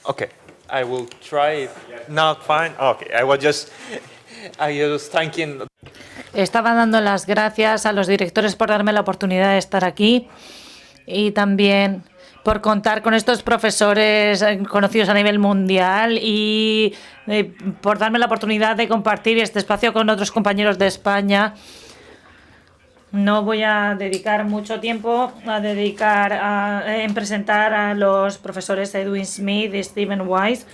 Okay, I will try. Not fine. Okay, I was thanking. Estaba dando las gracias a los directores por darme la oportunidad de estar aquí y también por contar con estos profesores conocidos a nivel mundial y por darme la oportunidad de compartir este espacio con otros compañeros de España. No voy a dedicar mucho tiempo en presentar a los profesores Edwin Smith y Stephen Wise.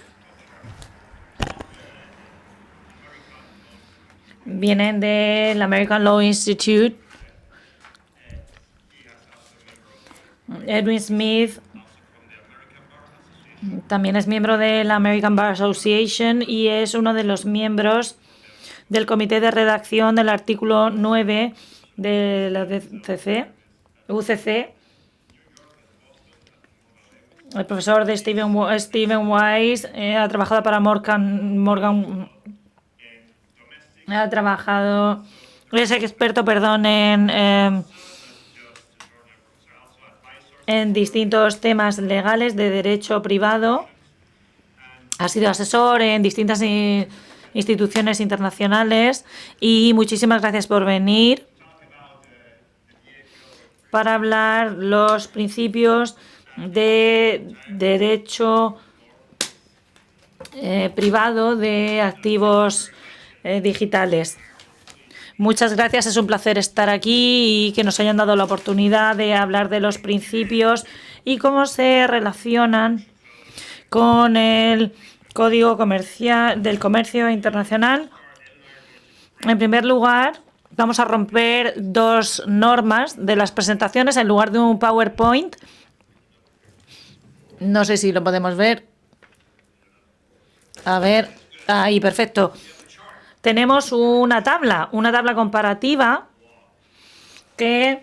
Vienen del American Law Institute. Edwin Smith también es miembro de la American Bar Association y es uno de los miembros del comité de redacción del artículo 9 de la UCC. El profesor de Stephen Wise ha trabajado para Morgan. Ha trabajado, es experto, en distintos temas legales de derecho privado. Ha sido asesor en distintas instituciones internacionales y muchísimas gracias por venir para hablar los principios de derecho privado de activos digitales. Muchas gracias, es un placer estar aquí y que nos hayan dado la oportunidad de hablar de los principios y cómo se relacionan con el Código del Comercio Internacional. En primer lugar, vamos a romper dos normas de las presentaciones en lugar de un PowerPoint. No sé si lo podemos ver. A ver, ahí, perfecto. Tenemos una tabla comparativa que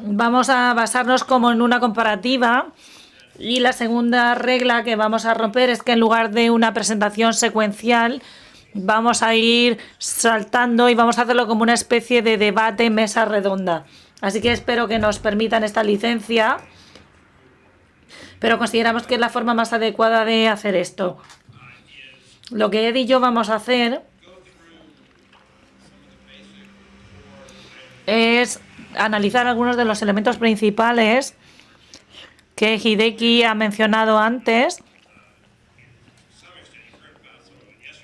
vamos a basarnos como en una comparativa y la segunda regla que vamos a romper es que en lugar de una presentación secuencial vamos a ir saltando y vamos a hacerlo como una especie de debate mesa redonda. Así que espero que nos permitan esta licencia, pero consideramos que es la forma más adecuada de hacer esto. Lo que Ed y yo vamos a hacer es analizar algunos de los elementos principales que Hideki ha mencionado antes.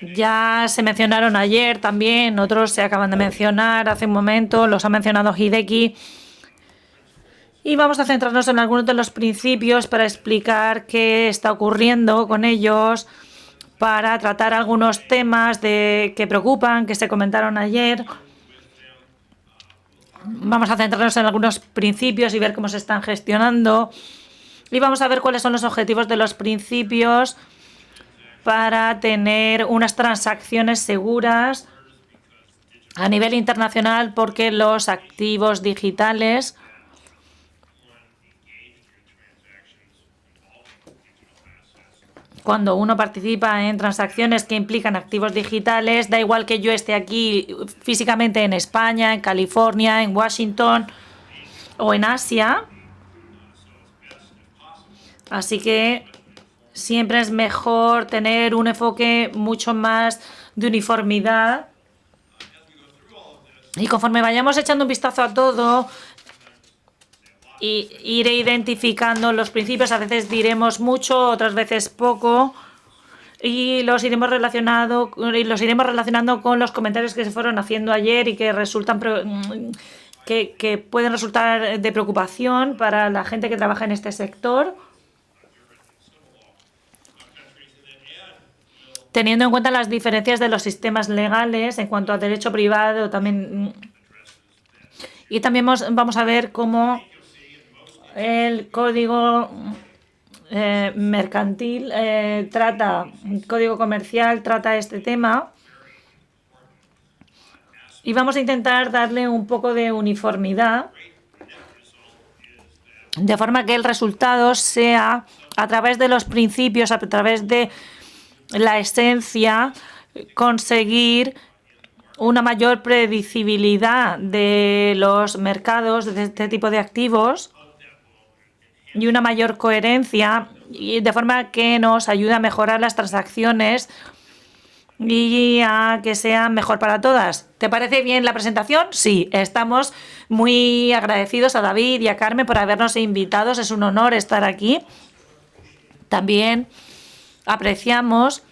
Ya se mencionaron ayer también, otros se acaban de mencionar hace un momento, los ha mencionado Hideki. Y vamos a centrarnos en algunos de los principios para explicar qué está ocurriendo con ellos, para tratar algunos temas que preocupan, que se comentaron ayer. Vamos a centrarnos en algunos principios y ver cómo se están gestionando. Y vamos a ver cuáles son los objetivos de los principios para tener unas transacciones seguras a nivel internacional, porque los activos digitales cuando uno participa en transacciones que implican activos digitales, da igual que yo esté aquí físicamente en España, en California, en Washington o en Asia. Así que siempre es mejor tener un enfoque mucho más de uniformidad. Y conforme vayamos echando un vistazo a todo, iré identificando los principios. A veces diremos mucho, otras veces poco, y los iremos relacionando con los comentarios que se fueron haciendo ayer y que resultan que pueden resultar de preocupación para la gente que trabaja en este sector, teniendo en cuenta las diferencias de los sistemas legales en cuanto a derecho privado también. Y también vamos a ver cómo el código mercantil código comercial trata este tema. Y vamos a intentar darle un poco de uniformidad, de forma que el resultado sea, a través de los principios, a través de la esencia, conseguir una mayor predecibilidad de los mercados de este tipo de activos y una mayor coherencia, y de forma que nos ayude a mejorar las transacciones y a que sea mejor para todas. ¿Te parece bien la presentación? Sí, estamos muy agradecidos a David y a Carmen por habernos invitado. Es un honor estar aquí. También apreciamos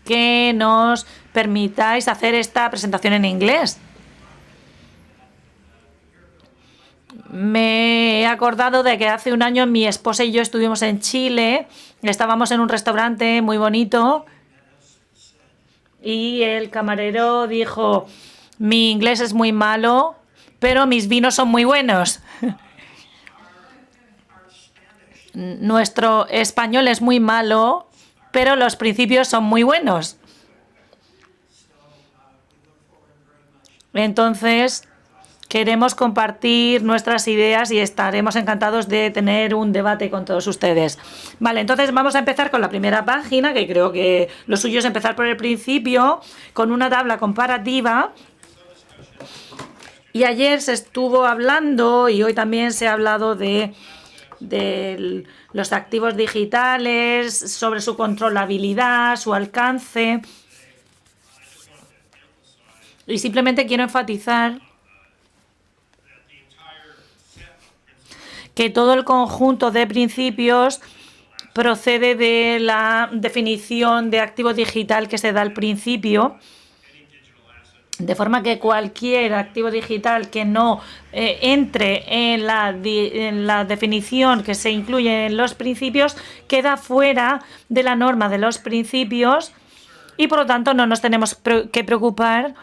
que nos permitáis hacer esta presentación en inglés. Me he acordado de que hace un año mi esposa y yo estuvimos en Chile. Estábamos en un restaurante muy bonito y el camarero dijo: mi inglés es muy malo, pero mis vinos son muy buenos. Nuestro español es muy malo, pero los principios son muy buenos. Entonces, queremos compartir nuestras ideas y estaremos encantados de tener un debate con todos ustedes. Vale, entonces vamos a empezar con la primera página, que creo que lo suyo es empezar por el principio, con una tabla comparativa. Y ayer se estuvo hablando, y hoy también se ha hablado de los activos digitales, sobre su controlabilidad, su alcance. Y simplemente quiero enfatizar que todo el conjunto de principios procede de la definición de activo digital que se da al principio, de forma que cualquier activo digital que no entre en la definición que se incluye en los principios queda fuera de la norma de los principios y por lo tanto no nos tenemos que preocupar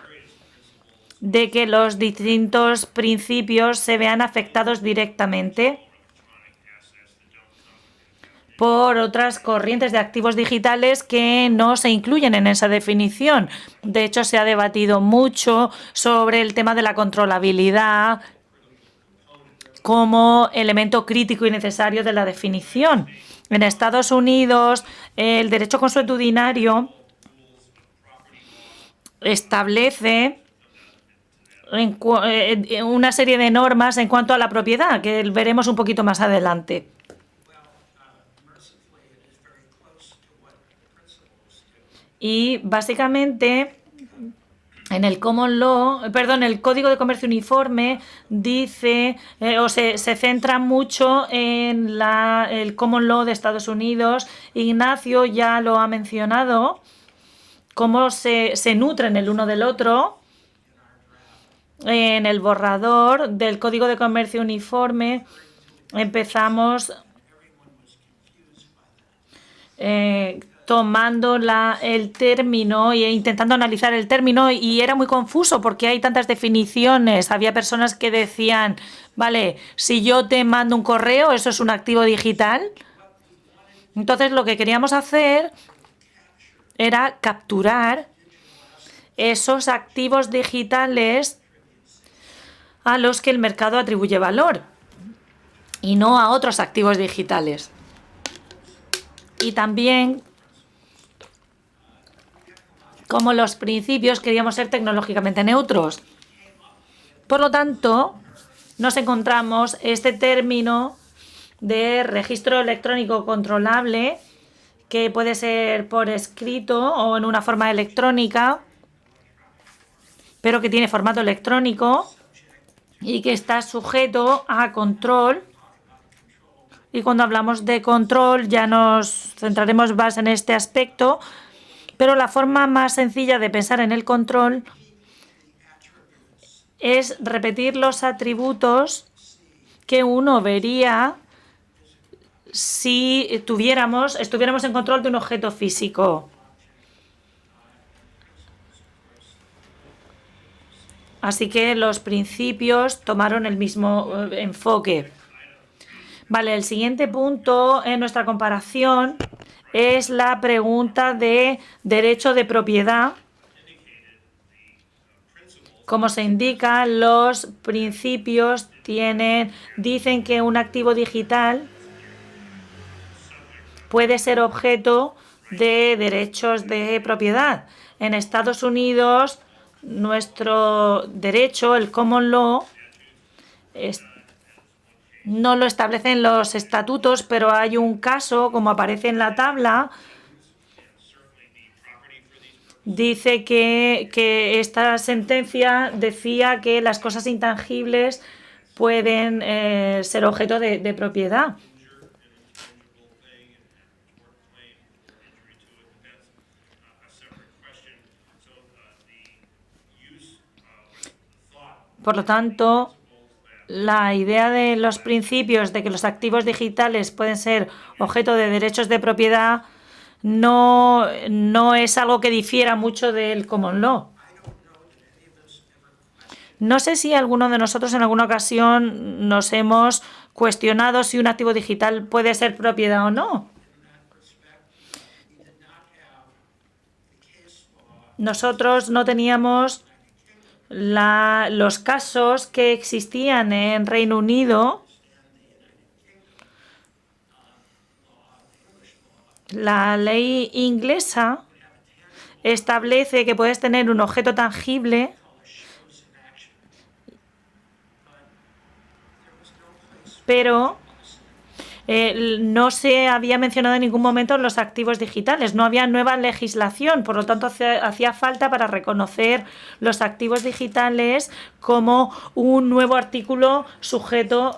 de que los distintos principios se vean afectados directamente por otras corrientes de activos digitales que no se incluyen en esa definición. De hecho, se ha debatido mucho sobre el tema de la controlabilidad como elemento crítico y necesario de la definición. En Estados Unidos, el derecho consuetudinario establece una serie de normas en cuanto a la propiedad, que veremos un poquito más adelante. Y básicamente en el Common Law, el Código de Comercio Uniforme dice se centra mucho en el Common Law de Estados Unidos. Ignacio ya lo ha mencionado, cómo se nutren el uno del otro. En el borrador del Código de Comercio Uniforme empezamos tomando el término e intentando analizar el término, y era muy confuso porque hay tantas definiciones. Había personas que decían, vale, si yo te mando un correo, ¿eso es un activo digital? Entonces lo que queríamos hacer era capturar esos activos digitales a los que el mercado atribuye valor y no a otros activos digitales. Y también, como los principios, queríamos ser tecnológicamente neutros. Por lo tanto, nos encontramos este término de registro electrónico controlable, que puede ser por escrito o en una forma electrónica, pero que tiene formato electrónico y que está sujeto a control. Y cuando hablamos de control ya nos centraremos más en este aspecto, pero la forma más sencilla de pensar en el control es repetir los atributos que uno vería si estuviéramos en control de un objeto físico. Así que los principios tomaron el mismo enfoque. Vale, el siguiente punto en nuestra comparación es la pregunta de derecho de propiedad. Como se indica, los principios dicen que un activo digital puede ser objeto de derechos de propiedad. En Estados Unidos, nuestro derecho, el Common Law, No lo establecen los estatutos, pero hay un caso, como aparece en la tabla, dice que esta sentencia decía que las cosas intangibles pueden ser objeto de propiedad. Por lo tanto, la idea de los principios de que los activos digitales pueden ser objeto de derechos de propiedad no es algo que difiera mucho del common law. No sé si alguno de nosotros en alguna ocasión nos hemos cuestionado si un activo digital puede ser propiedad o no. Nosotros no teníamos los casos que existían en Reino Unido. La ley inglesa establece que puedes tener un objeto tangible pero no se había mencionado en ningún momento los activos digitales, no había nueva legislación, por lo tanto hacía falta para reconocer los activos digitales como un nuevo artículo sujeto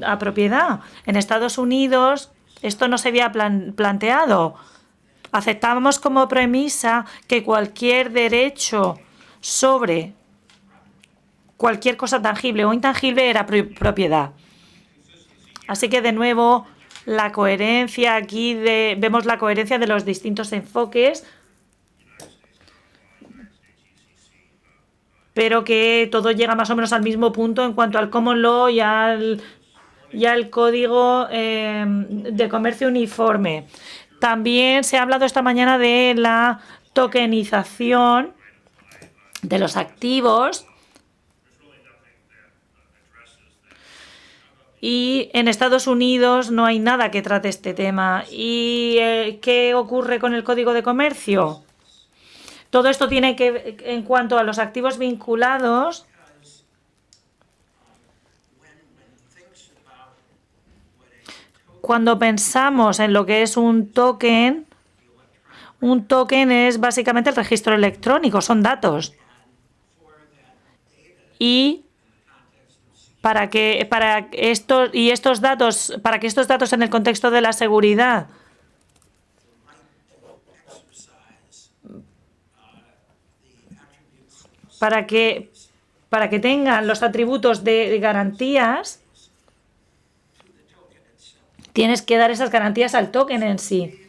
a propiedad. En Estados Unidos esto no se había planteado. Aceptábamos como premisa que cualquier derecho sobre cualquier cosa tangible o intangible era propiedad. Así que de nuevo la coherencia aquí vemos la coherencia de los distintos enfoques, pero que todo llega más o menos al mismo punto en cuanto al common law y al código de comercio uniforme. También se ha hablado esta mañana de la tokenización de los activos. Y en Estados Unidos no hay nada que trate este tema. ¿Y qué ocurre con el Código de Comercio? Todo esto tiene que, en cuanto a los activos vinculados, cuando pensamos en lo que es un token es básicamente el registro electrónico, son datos. Y para que estos datos en el contexto de la seguridad para que tengan los atributos de garantías, tienes que dar esas garantías al token en sí.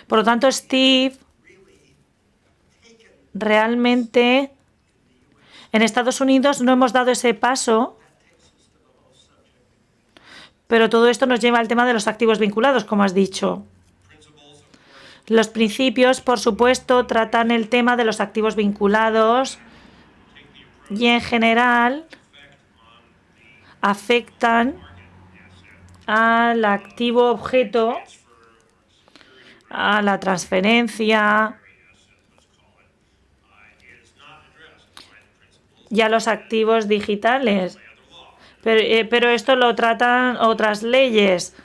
Por lo tanto, Steve, realmente en Estados Unidos no hemos dado ese paso, pero todo esto nos lleva al tema de los activos vinculados, como has dicho. Los principios, por supuesto, tratan el tema de los activos vinculados y en general afectan al activo objeto, a la transferencia y a los activos digitales. Pero esto lo tratan otras leyes.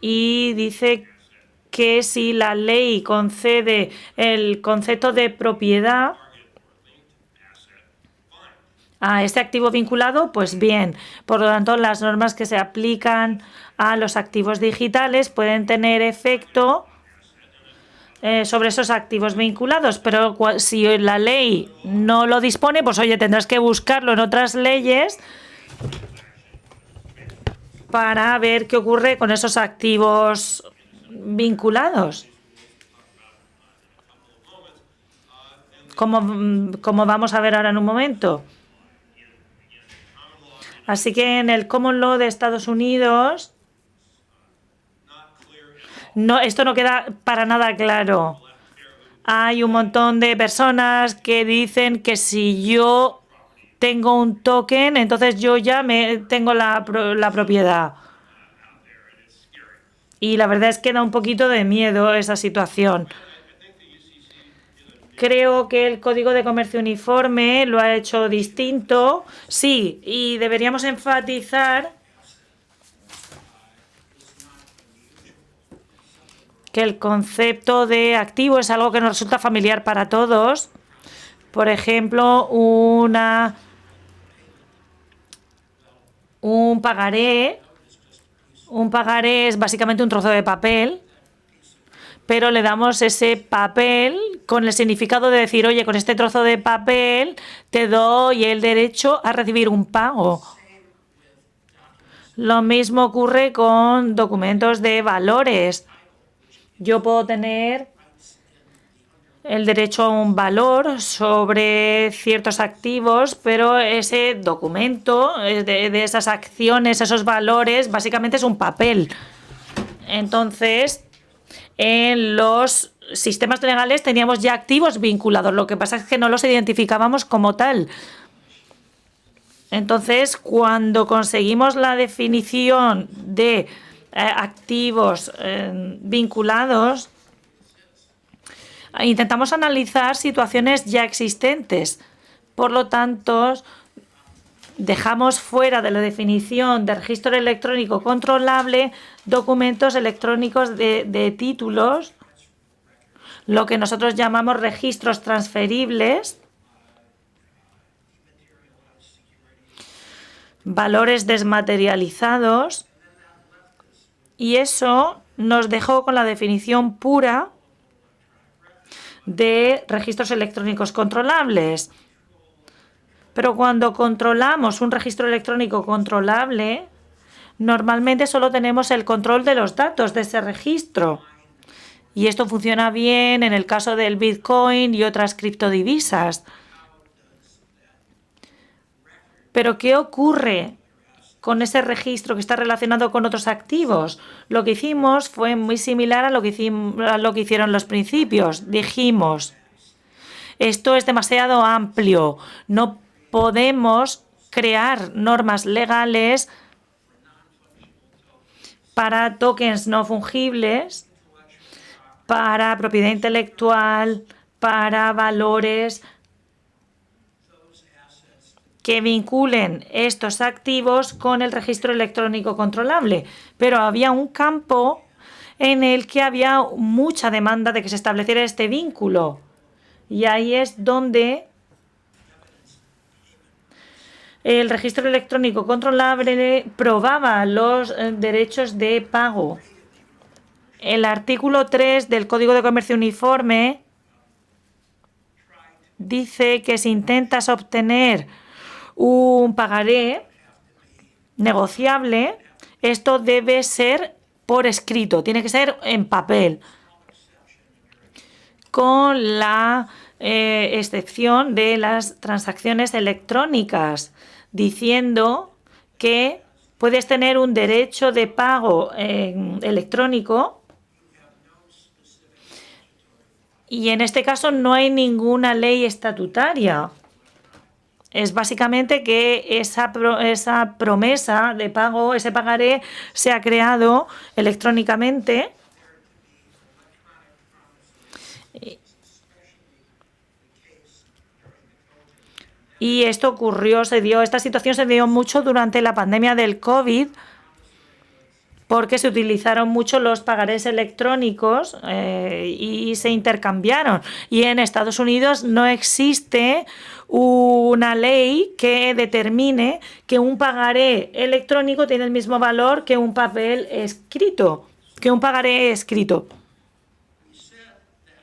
Y dice que si la ley concede el concepto de propiedad a este activo vinculado, pues bien. Por lo tanto, las normas que se aplican a los activos digitales pueden tener efecto sobre esos activos vinculados, pero si la ley no lo dispone, pues oye, tendrás que buscarlo en otras leyes para ver qué ocurre con esos activos vinculados. Como vamos a ver ahora en un momento. Así que en el Common Law de Estados Unidos, esto no queda para nada claro. Hay un montón de personas que dicen que si yo tengo un token, entonces yo ya tengo la propiedad. Y la verdad es que da un poquito de miedo esa situación. Creo que el Código de Comercio Uniforme lo ha hecho distinto, sí, y deberíamos enfatizar que el concepto de activo es algo que nos resulta familiar para todos. Por ejemplo, un pagaré. Un pagaré es básicamente un trozo de papel, pero le damos ese papel con el significado de decir, oye, con este trozo de papel te doy el derecho a recibir un pago. Lo mismo ocurre con documentos de valores. Yo puedo tener el derecho a un valor sobre ciertos activos, pero ese documento de esas acciones, esos valores, básicamente es un papel. Entonces, en los sistemas legales teníamos ya activos vinculados, lo que pasa es que no los identificábamos como tal. Entonces, cuando conseguimos la definición de activos vinculados, intentamos analizar situaciones ya existentes. Por lo tanto, dejamos fuera de la definición de registro electrónico controlable documentos electrónicos de títulos, lo que nosotros llamamos registros transferibles, valores desmaterializados, y eso nos dejó con la definición pura de registros electrónicos controlables. Pero cuando controlamos un registro electrónico controlable, normalmente solo tenemos el control de los datos de ese registro. Y esto funciona bien en el caso del Bitcoin y otras criptodivisas. Pero ¿qué ocurre con ese registro que está relacionado con otros activos? Lo que hicimos fue muy similar a lo que hicieron los principios. Dijimos, esto es demasiado amplio, no podemos crear normas legales para tokens no fungibles, para propiedad intelectual, para valores que vinculen estos activos con el registro electrónico controlable. Pero había un campo en el que había mucha demanda de que se estableciera este vínculo. Y ahí es donde el registro electrónico controlable probaba los derechos de pago. El artículo 3 del Código de Comercio Uniforme dice que si intentas obtener un pagaré negociable, esto debe ser por escrito, tiene que ser en papel, con la excepción de las transacciones electrónicas, diciendo que puedes tener un derecho de pago electrónico y en este caso no hay ninguna ley estatutaria. Es básicamente que esa promesa de pago, ese pagaré, se ha creado electrónicamente. Y esto ocurrió, esta situación se dio mucho durante la pandemia del COVID, porque se utilizaron mucho los pagarés electrónicos y se intercambiaron. Y en Estados Unidos no existe una ley que determine que un pagaré electrónico tiene el mismo valor que un papel escrito, que un pagaré escrito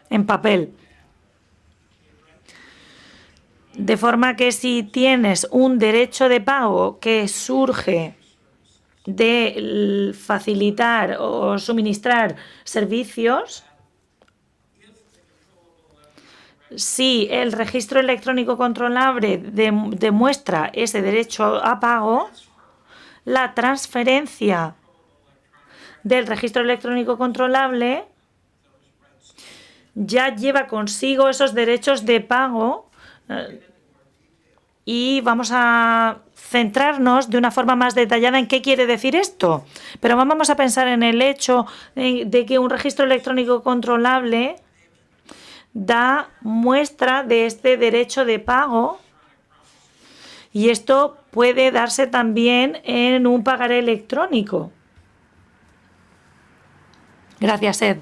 en papel. De forma que si tienes un derecho de pago que surge de facilitar o suministrar servicios, si el registro electrónico controlable demuestra ese derecho a pago, la transferencia del registro electrónico controlable ya lleva consigo esos derechos de pago. Y vamos a centrarnos de una forma más detallada en qué quiere decir esto. Pero vamos a pensar en el hecho de que un registro electrónico controlable da muestra de este derecho de pago y esto puede darse también en un pagaré electrónico. Gracias, Ed.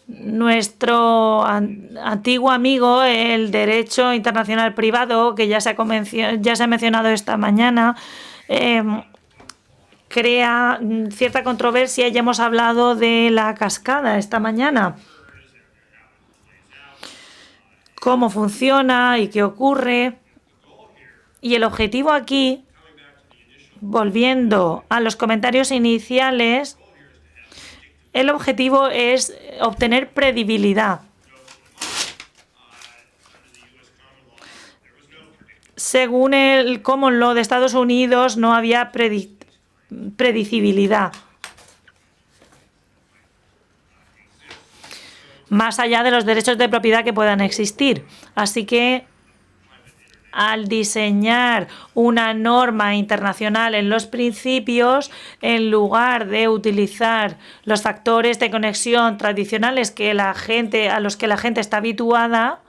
Nuestro antiguo amigo, el derecho internacional privado, que ya se ha mencionado esta mañana, crea cierta controversia. Ya hemos hablado de la cascada esta mañana. Cómo funciona y qué ocurre. Y el objetivo aquí, volviendo a los comentarios iniciales, el objetivo es obtener credibilidad. Según el Common Law de Estados Unidos, no había predecibilidad. Más allá de los derechos de propiedad que puedan existir. Así que, al diseñar una norma internacional en los principios, en lugar de utilizar los factores de conexión tradicionales a los que la gente está habituada,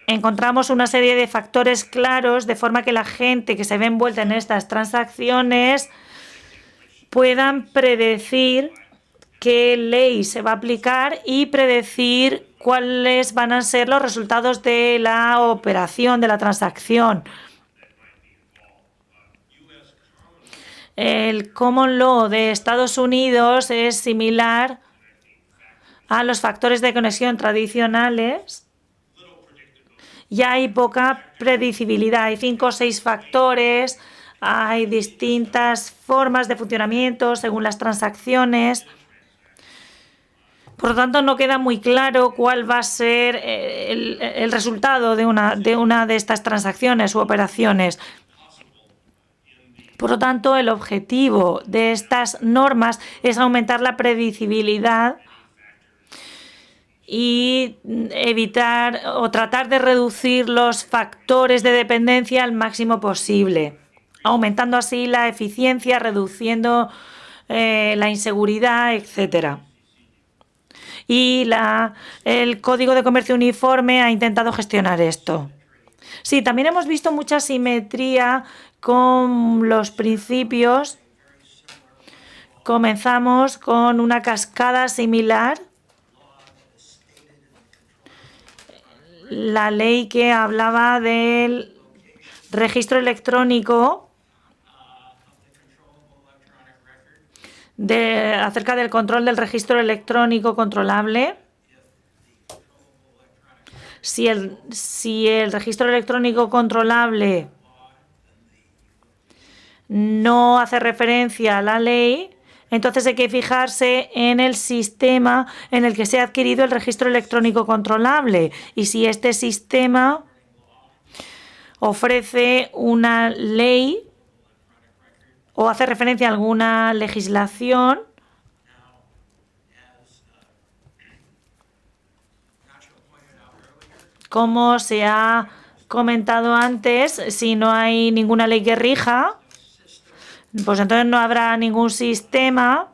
encontramos una serie de factores claros de forma que la gente que se ve envuelta en estas transacciones puedan predecir qué ley se va a aplicar y predecir cuáles van a ser los resultados de la operación, de la transacción. El Common Law de Estados Unidos es similar a los factores de conexión tradicionales. Ya hay poca predecibilidad, hay 5 o 6 factores, hay distintas formas de funcionamiento según las transacciones. Por lo tanto, no queda muy claro cuál va a ser el resultado de una de estas transacciones u operaciones. Por lo tanto, el objetivo de estas normas es aumentar la predecibilidad y evitar o tratar de reducir los factores de dependencia al máximo posible, aumentando así la eficiencia, reduciendo la inseguridad, etcétera. Y el Código de Comercio Uniforme ha intentado gestionar esto. Sí, también hemos visto mucha simetría con los principios. Comenzamos con una cascada similar. La ley que hablaba del registro electrónico, acerca del control del registro electrónico controlable. Si el registro electrónico controlable no hace referencia a la ley, entonces hay que fijarse en el sistema en el que se ha adquirido el registro electrónico controlable y si este sistema ofrece una ley o hace referencia a alguna legislación como se ha comentado antes. Si no hay ninguna ley que rija, pues entonces no habrá ningún sistema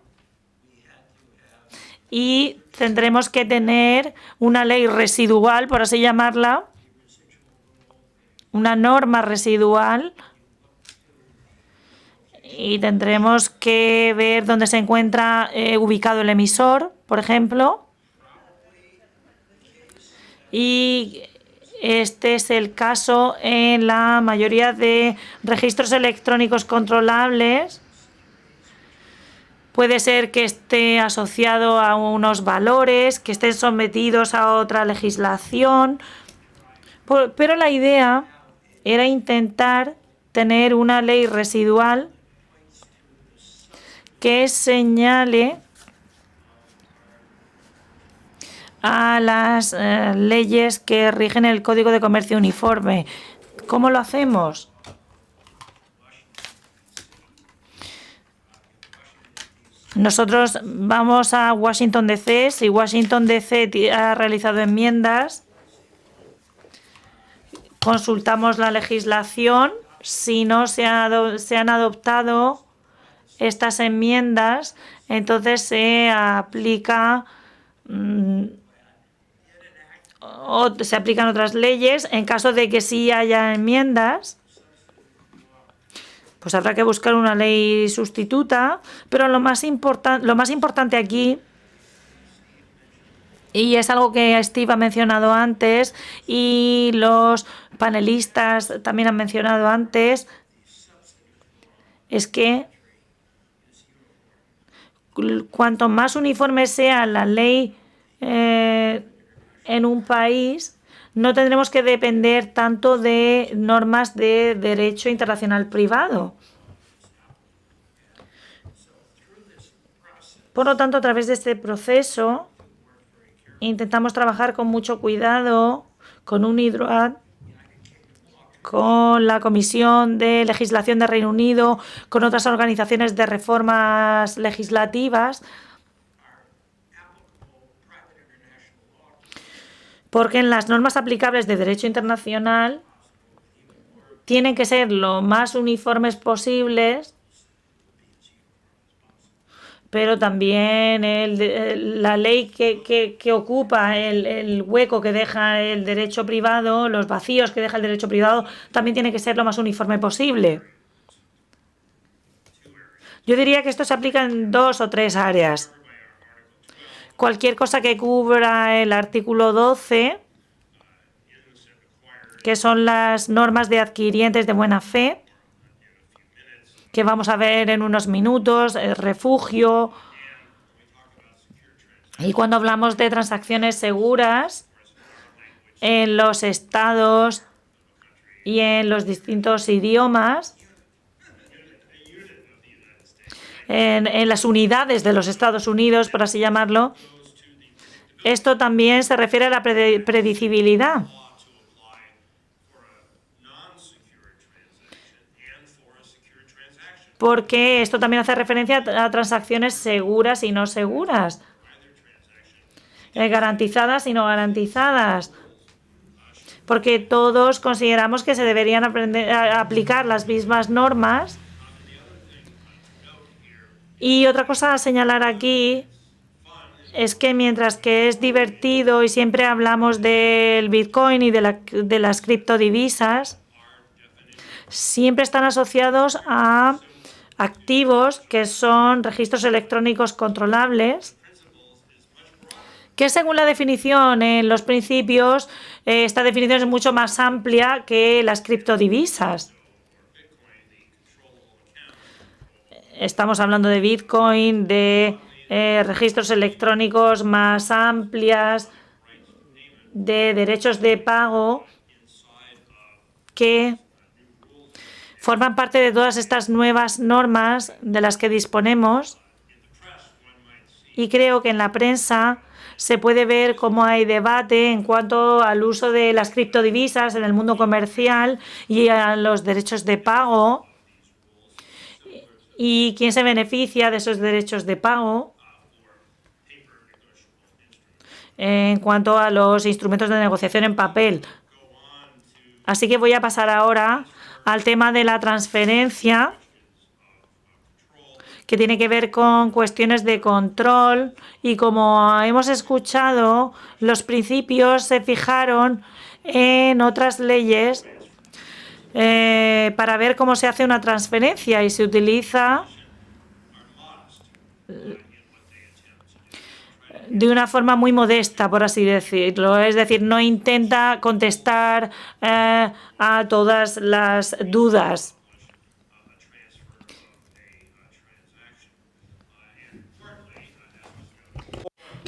y tendremos que tener una ley residual, por así llamarla, una norma residual, y tendremos que ver dónde se encuentra ubicado el emisor, por ejemplo. Y este es el caso en la mayoría de registros electrónicos controlables. Puede ser que esté asociado a unos valores, que estén sometidos a otra legislación. Pero la idea era intentar tener una ley residual que señale a las leyes que rigen el Código de Comercio Uniforme. ¿Cómo lo hacemos? Nosotros vamos a Washington DC. Si Washington DC ha realizado enmiendas, consultamos la legislación. Si no se han adoptado estas enmiendas, entonces se aplica o se aplican otras leyes. En caso de que sí haya enmiendas, pues habrá que buscar una ley sustituta, pero lo más importante aquí, y es algo que Steve ha mencionado antes y los panelistas también han mencionado antes, es que cuanto más uniforme sea la ley en un país, no tendremos que depender tanto de normas de derecho internacional privado. Por lo tanto, a través de este proceso, intentamos trabajar con mucho cuidado con UNIDROIT, con la Comisión de Legislación de Reino Unido, con otras organizaciones de reformas legislativas, porque en las normas aplicables de derecho internacional tienen que ser lo más uniformes posibles, pero también la ley que ocupa el hueco que deja el derecho privado, los vacíos que deja el derecho privado, también tiene que ser lo más uniforme posible. Yo diría que esto se aplica en 2 o 3 áreas. Cualquier cosa que cubra el artículo 12, que son las normas de adquirientes de buena fe, que vamos a ver en unos minutos, el refugio. Y cuando hablamos de transacciones seguras en los estados y en los distintos idiomas, en las unidades de los Estados Unidos, por así llamarlo, esto también se refiere a la predecibilidad. Porque esto también hace referencia a transacciones seguras y no seguras, garantizadas y no garantizadas, porque todos consideramos que se deberían aplicar las mismas normas. Y otra cosa a señalar aquí es que mientras que es divertido y siempre hablamos del Bitcoin y de las criptodivisas, siempre están asociados a activos que son registros electrónicos controlables, que según la definición en los principios, esta definición es mucho más amplia que las criptodivisas. Estamos hablando de Bitcoin, de registros electrónicos más amplias, de derechos de pago que forman parte de todas estas nuevas normas de las que disponemos, y creo que en la prensa se puede ver cómo hay debate en cuanto al uso de las criptodivisas en el mundo comercial y a los derechos de pago y quién se beneficia de esos derechos de pago en cuanto a los instrumentos de negociación en papel. Así que voy a pasar ahora al tema de la transferencia, que tiene que ver con cuestiones de control, y como hemos escuchado, los principios se fijaron en otras leyes para ver cómo se hace una transferencia, y se utiliza de una forma muy modesta, por así decirlo. Es decir, no intenta contestar a todas las dudas.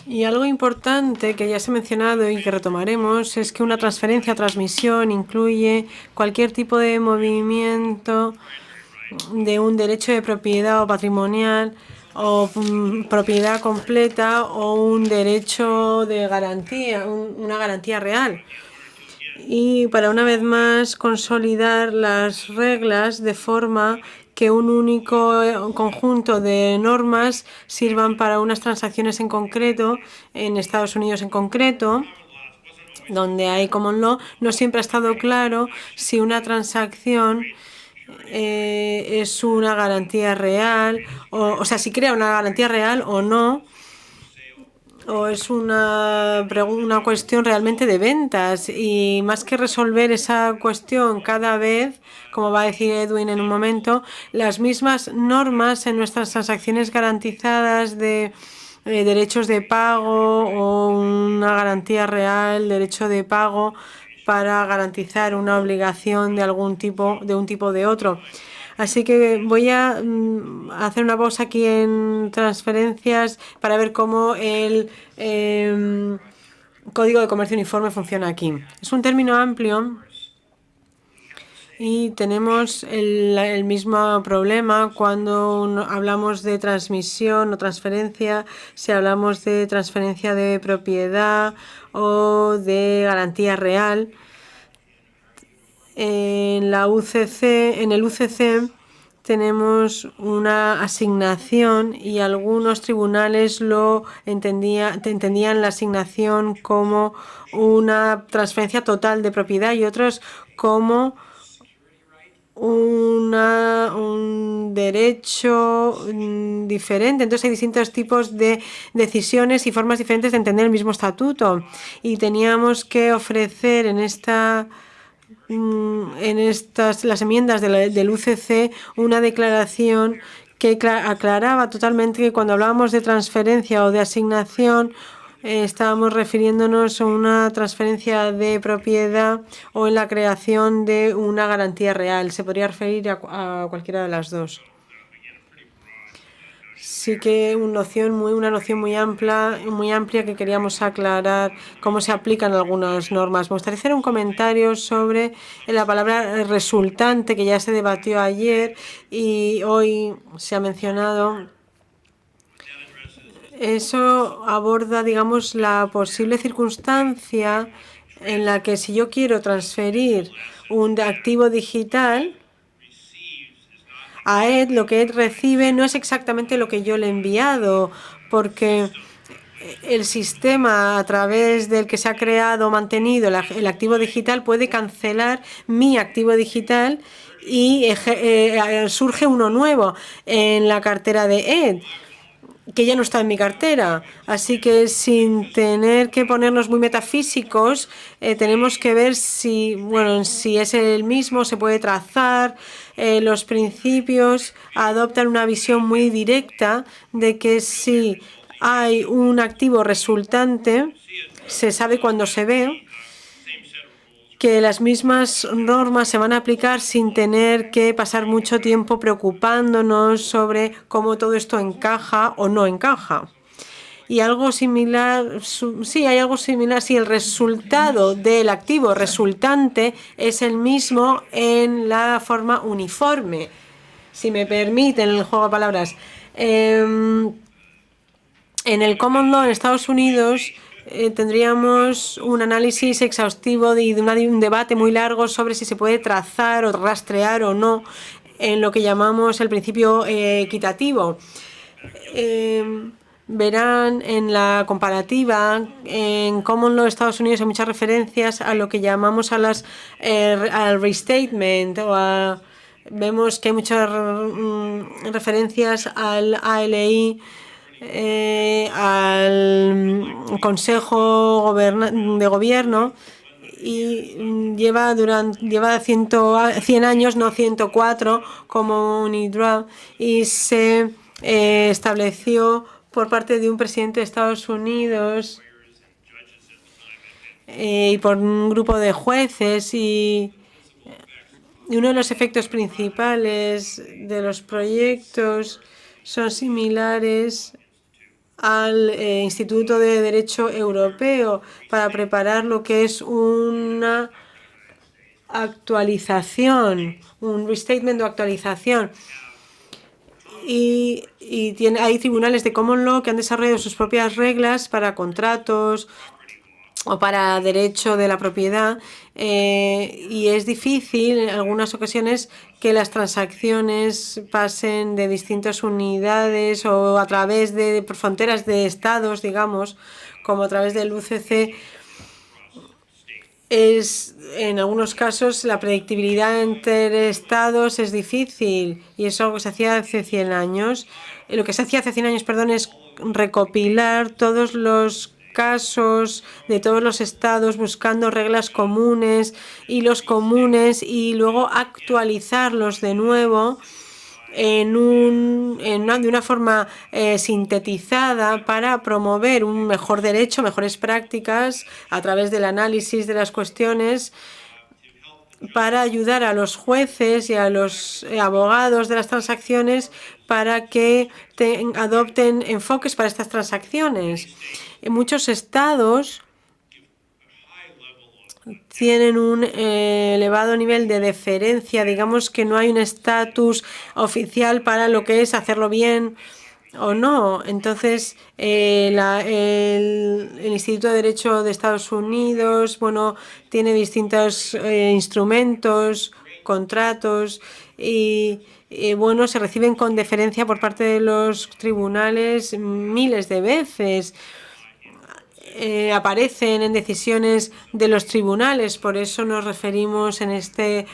Y algo importante que ya se ha mencionado y que retomaremos es que una transferencia o transmisión incluye cualquier tipo de movimiento de un derecho de propiedad o patrimonial o propiedad completa o un derecho de garantía, una garantía real. Y para una vez más consolidar las reglas de forma que un único conjunto de normas sirvan para unas transacciones en concreto, en Estados Unidos en concreto, donde hay common law, no siempre ha estado claro si una transacción es una garantía real, o sea, si crea una garantía real o no, o es una cuestión realmente de ventas. Y más que resolver esa cuestión cada vez, como va a decir Edwin en un momento, las mismas normas en nuestras transacciones garantizadas de derechos de pago o una garantía real, derecho de pago para garantizar una obligación de algún tipo, de un tipo o de otro. Así que voy a hacer una pausa aquí en transferencias para ver cómo el Código de Comercio Uniforme funciona aquí. Es un término amplio y tenemos el mismo problema cuando hablamos de transmisión o transferencia, si hablamos de transferencia de propiedad o de garantía real. En el UCC tenemos una asignación y algunos tribunales entendían la asignación como una transferencia total de propiedad y otros como un derecho diferente. Entonces hay distintos tipos de decisiones y formas diferentes de entender el mismo estatuto. Y teníamos que ofrecer en las enmiendas del UCC una declaración que aclaraba totalmente que cuando hablábamos de transferencia o de asignación estábamos refiriéndonos a una transferencia de propiedad o en la creación de una garantía real. Se podría referir a cualquiera de las dos. Sí que una noción muy amplia que queríamos aclarar cómo se aplican algunas normas. Me gustaría hacer un comentario sobre la palabra resultante que ya se debatió ayer y hoy se ha mencionado. Eso aborda, digamos, la posible circunstancia en la que si yo quiero transferir un activo digital a Ed, lo que Ed recibe no es exactamente lo que yo le he enviado, porque el sistema a través del que se ha creado o mantenido el activo digital puede cancelar mi activo digital y surge uno nuevo en la cartera de Ed, que ya no está en mi cartera. Así que sin tener que ponernos muy metafísicos, tenemos que ver si es el mismo, se puede trazar. Los principios adoptan una visión muy directa de que si hay un activo resultante, se sabe cuando se ve que las mismas normas se van a aplicar sin tener que pasar mucho tiempo preocupándonos sobre cómo todo esto encaja o no encaja. Y algo similar, hay algo similar si el resultado del activo resultante es el mismo en la forma uniforme. Si me permiten el juego de palabras. En el Common Law en Estados Unidos tendríamos un análisis exhaustivo y de un debate muy largo sobre si se puede trazar o rastrear o no en lo que llamamos el principio equitativo. Verán en la comparativa, en Common Law Estados Unidos hay muchas referencias a lo que llamamos al restatement vemos que hay muchas referencias al ALI, al Consejo de Gobierno y lleva 100 años, no 104 como UNIDROIT, y se estableció por parte de un presidente de Estados Unidos y por un grupo de jueces y uno de los efectos principales de los proyectos son similares al Instituto de Derecho Europeo para preparar lo que es una actualización, un restatement o actualización. Y hay tribunales de Common Law que han desarrollado sus propias reglas para contratos o para derecho de la propiedad y es difícil en algunas ocasiones que las transacciones pasen de distintas unidades o a través de fronteras de estados, digamos, como a través del UCC. en algunos casos la predictibilidad entre estados es difícil y eso es algo que se hacía hace 100 años. Lo que se hacía hace 100 años, perdón, es recopilar todos los casos de todos los estados buscando reglas comunes, hilos comunes y luego actualizarlos de nuevo de una forma sintetizada para promover un mejor derecho, mejores prácticas a través del análisis de las cuestiones para ayudar a los jueces y a los abogados de las transacciones para que adopten enfoques para estas transacciones. En muchos estados tienen un elevado nivel de deferencia, digamos que no hay un estatus oficial para lo que es hacerlo bien o no. Entonces, el Instituto de Derecho de Estados Unidos, bueno, tiene distintos instrumentos, contratos y bueno, se reciben con deferencia por parte de los tribunales miles de veces. Aparecen en decisiones de los tribunales, por eso nos referimos en este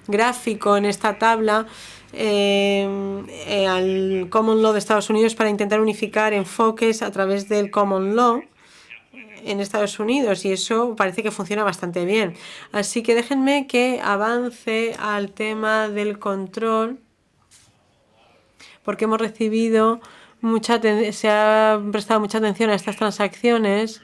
gráfico, en esta tabla, al Common Law de Estados Unidos para intentar unificar enfoques a través del Common Law en Estados Unidos y eso parece que funciona bastante bien. Así que déjenme que avance al tema del control porque hemos recibido se ha prestado mucha atención a estas transacciones.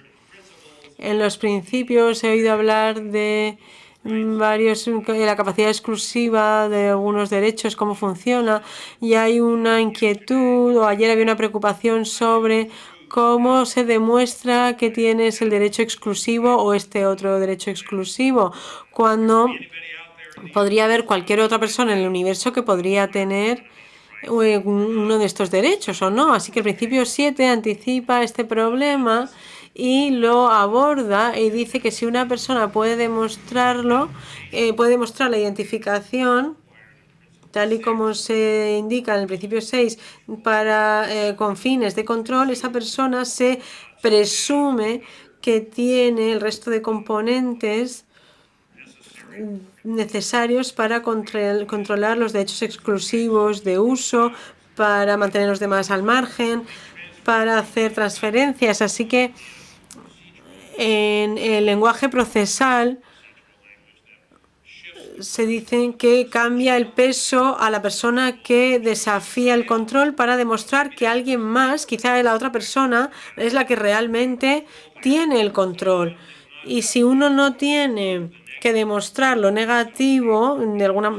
En los principios he oído hablar de la capacidad exclusiva de algunos derechos, cómo funciona, y hay una inquietud, o ayer había una preocupación sobre cómo se demuestra que tienes el derecho exclusivo o este otro derecho exclusivo, cuando podría haber cualquier otra persona en el universo que podría tener uno de estos derechos o no. Así que el principio 7 anticipa este problema y lo aborda y dice que si una persona puede demostrarlo, puede demostrar la identificación, tal y como se indica en el principio 6, con fines de control, esa persona se presume que tiene el resto de componentes necesarios para controlar los derechos exclusivos de uso, para mantener a los demás al margen, para hacer transferencias. Así que en el lenguaje procesal se dice que cambia el peso a la persona que desafía el control para demostrar que alguien más, quizá la otra persona, es la que realmente tiene el control. Y si uno no tiene que demostrar lo negativo,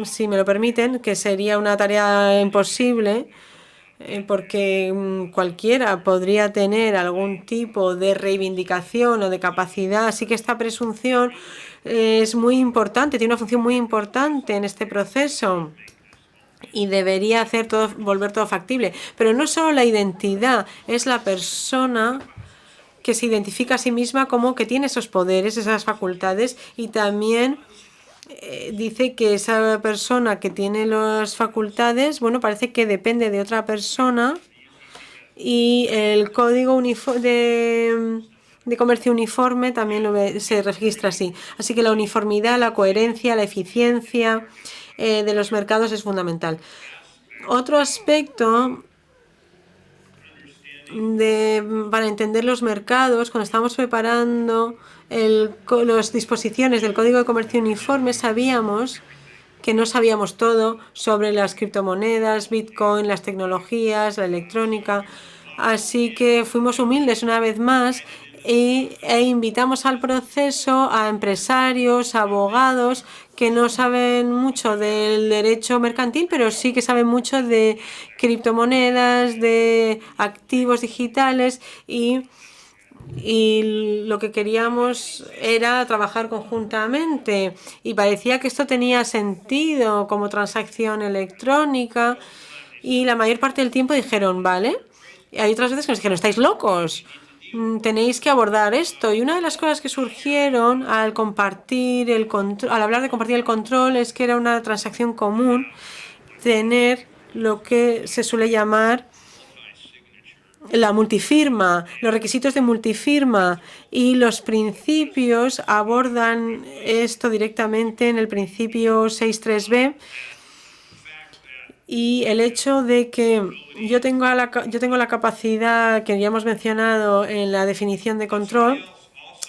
si me lo permiten, que sería una tarea imposible, porque cualquiera podría tener algún tipo de reivindicación o de capacidad. Así que esta presunción es muy importante, tiene una función muy importante en este proceso y debería volver todo factible. Pero no solo la identidad, es la persona que se identifica a sí misma como que tiene esos poderes, esas facultades, y también dice que esa persona que tiene las facultades, bueno, parece que depende de otra persona y el código de comercio uniforme también se registra así. Así que la uniformidad, la coherencia, la eficiencia de los mercados es fundamental. Otro aspecto para entender los mercados, cuando estábamos preparando las disposiciones del Código de Comercio Uniforme, sabíamos que no sabíamos todo sobre las criptomonedas, Bitcoin, las tecnologías, la electrónica. Así que fuimos humildes una vez más e invitamos al proceso a empresarios, abogados que no saben mucho del derecho mercantil, pero sí que saben mucho de criptomonedas, de activos digitales y lo que queríamos era trabajar conjuntamente y parecía que esto tenía sentido como transacción electrónica y la mayor parte del tiempo dijeron, vale, y hay otras veces que nos dijeron, estáis locos, tenéis que abordar esto. Y una de las cosas que surgieron al hablar de compartir el control es que era una transacción común tener lo que se suele llamar la multifirma, los requisitos de multifirma y los principios abordan esto directamente en el principio 6.3b. Y el hecho de que yo tengo la capacidad que ya hemos mencionado en la definición de control,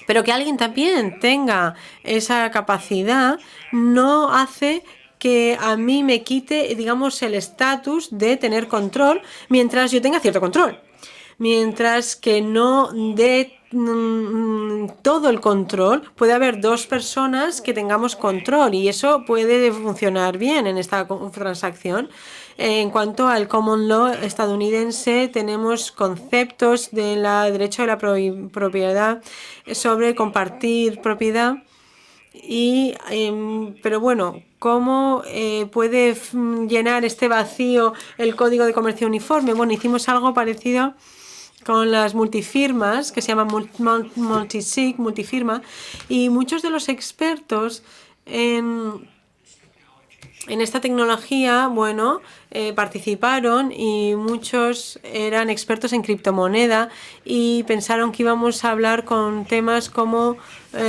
pero que alguien también tenga esa capacidad, no hace que a mí me quite, digamos, el estatus de tener control mientras yo tenga cierto control. Mientras que no dé todo el control, puede haber dos personas que tengamos control y eso puede funcionar bien en esta transacción. En cuanto al common law estadounidense, tenemos conceptos del derecho de la propiedad sobre compartir propiedad. Pero bueno, ¿cómo puede llenar este vacío el Código de Comercio Uniforme? Bueno, hicimos algo parecido con las multifirmas, que se llama multisig, multifirma, y muchos de los expertos en esta tecnología, bueno, participaron y muchos eran expertos en criptomoneda y pensaron que íbamos a hablar con temas como los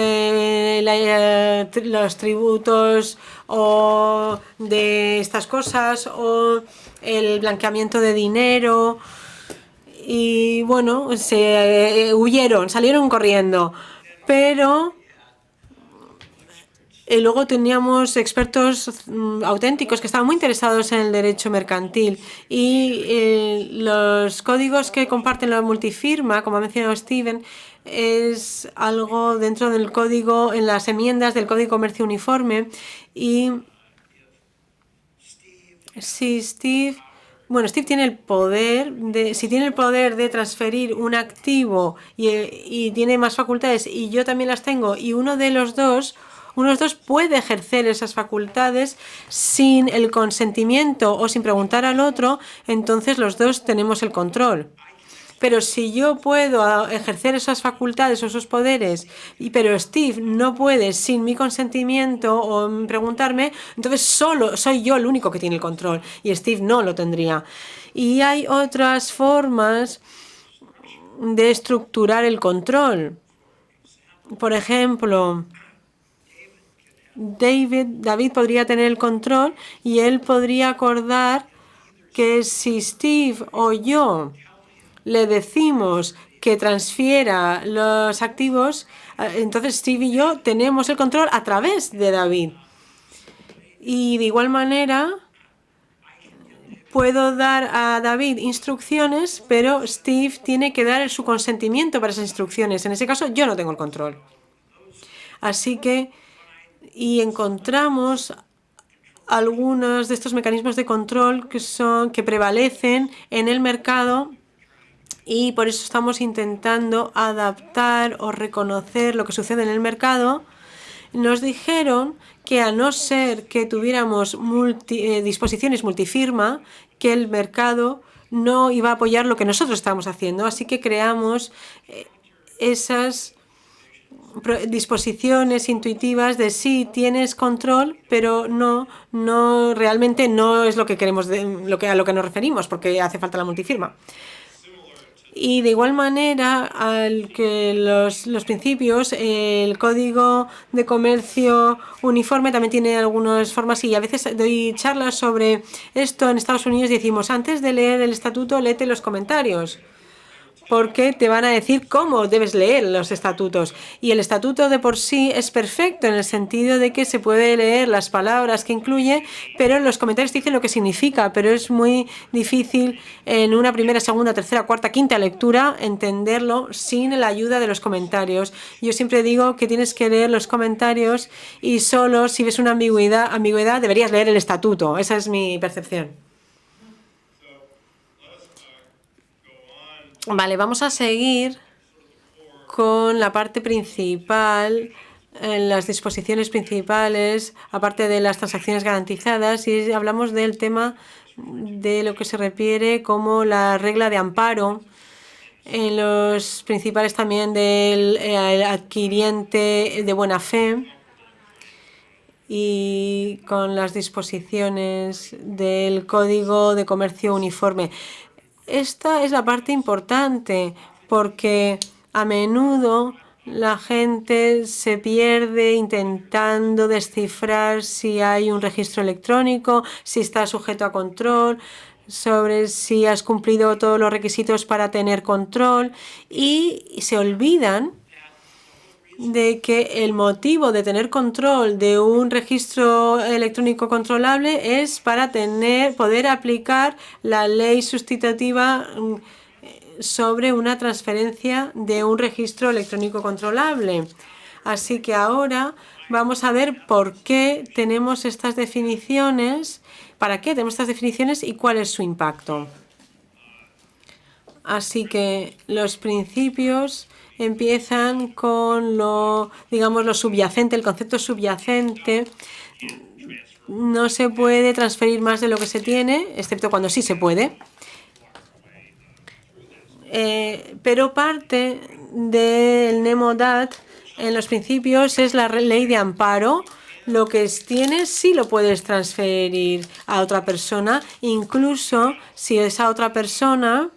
tributos o de estas cosas o el blanqueamiento de dinero. Y bueno, se huyeron, salieron corriendo. Pero luego teníamos expertos auténticos que estaban muy interesados en el derecho mercantil. Y los códigos que comparten la multifirma, como ha mencionado Steven, es algo dentro del código, en las enmiendas del Código de Comercio Uniforme. Y si Steve tiene el poder de transferir un activo y tiene más facultades y yo también las tengo y uno de los dos puede ejercer esas facultades sin el consentimiento o sin preguntar al otro, entonces los dos tenemos el control. Pero si yo puedo ejercer esas facultades o esos poderes, pero Steve no puede sin mi consentimiento o preguntarme, entonces solo soy yo el único que tiene el control y Steve no lo tendría. Y hay otras formas de estructurar el control. Por ejemplo, David podría tener el control y él podría acordar que si Steve o yo le decimos que transfiera los activos, entonces Steve y yo tenemos el control a través de David. Y de igual manera, puedo dar a David instrucciones, pero Steve tiene que dar su consentimiento para esas instrucciones. En ese caso, yo no tengo el control. Así que, y encontramos algunos de estos mecanismos de control que prevalecen en el mercado. Y por eso estamos intentando adaptar o reconocer lo que sucede en el mercado. Nos dijeron que a no ser que tuviéramos disposiciones multifirma, que el mercado no iba a apoyar lo que nosotros estábamos haciendo. Así que creamos esas disposiciones intuitivas de sí tienes control, pero no realmente no es lo que queremos, a lo que nos referimos, porque hace falta la multifirma. Y de igual manera, al que los principios, el Código de Comercio Uniforme también tiene algunas formas y a veces doy charlas sobre esto en Estados Unidos y decimos, antes de leer el estatuto, léete los comentarios, porque te van a decir cómo debes leer los estatutos. Y el estatuto de por sí es perfecto en el sentido de que se puede leer las palabras que incluye, pero los comentarios te dicen lo que significa, pero es muy difícil en una primera, segunda, tercera, cuarta, quinta lectura entenderlo sin la ayuda de los comentarios. Yo siempre digo que tienes que leer los comentarios y solo si ves una ambigüedad deberías leer el estatuto. Esa es mi percepción. Vale, vamos a seguir con la parte principal, las disposiciones principales, aparte de las transacciones garantizadas, y hablamos del tema de lo que se refiere como la regla de amparo, en los principales también del adquiriente de buena fe y con las disposiciones del Código de Comercio Uniforme. esta es la parte importante, porque a menudo la gente se pierde intentando descifrar si hay un registro electrónico, si está sujeto a control, sobre si has cumplido todos los requisitos para tener control, y se olvidan de que el motivo de tener control de un registro electrónico controlable es para poder aplicar la ley sustitutiva sobre una transferencia de un registro electrónico controlable. Así que ahora vamos a ver por qué tenemos estas definiciones, para qué tenemos estas definiciones y cuál es su impacto. Así que los principios empiezan con lo subyacente, el concepto subyacente. No se puede transferir más de lo que se tiene, excepto cuando sí se puede. Pero parte del NEMO-DAT en los principios es la ley de amparo. Lo que tienes sí lo puedes transferir a otra persona, incluso si esa otra persona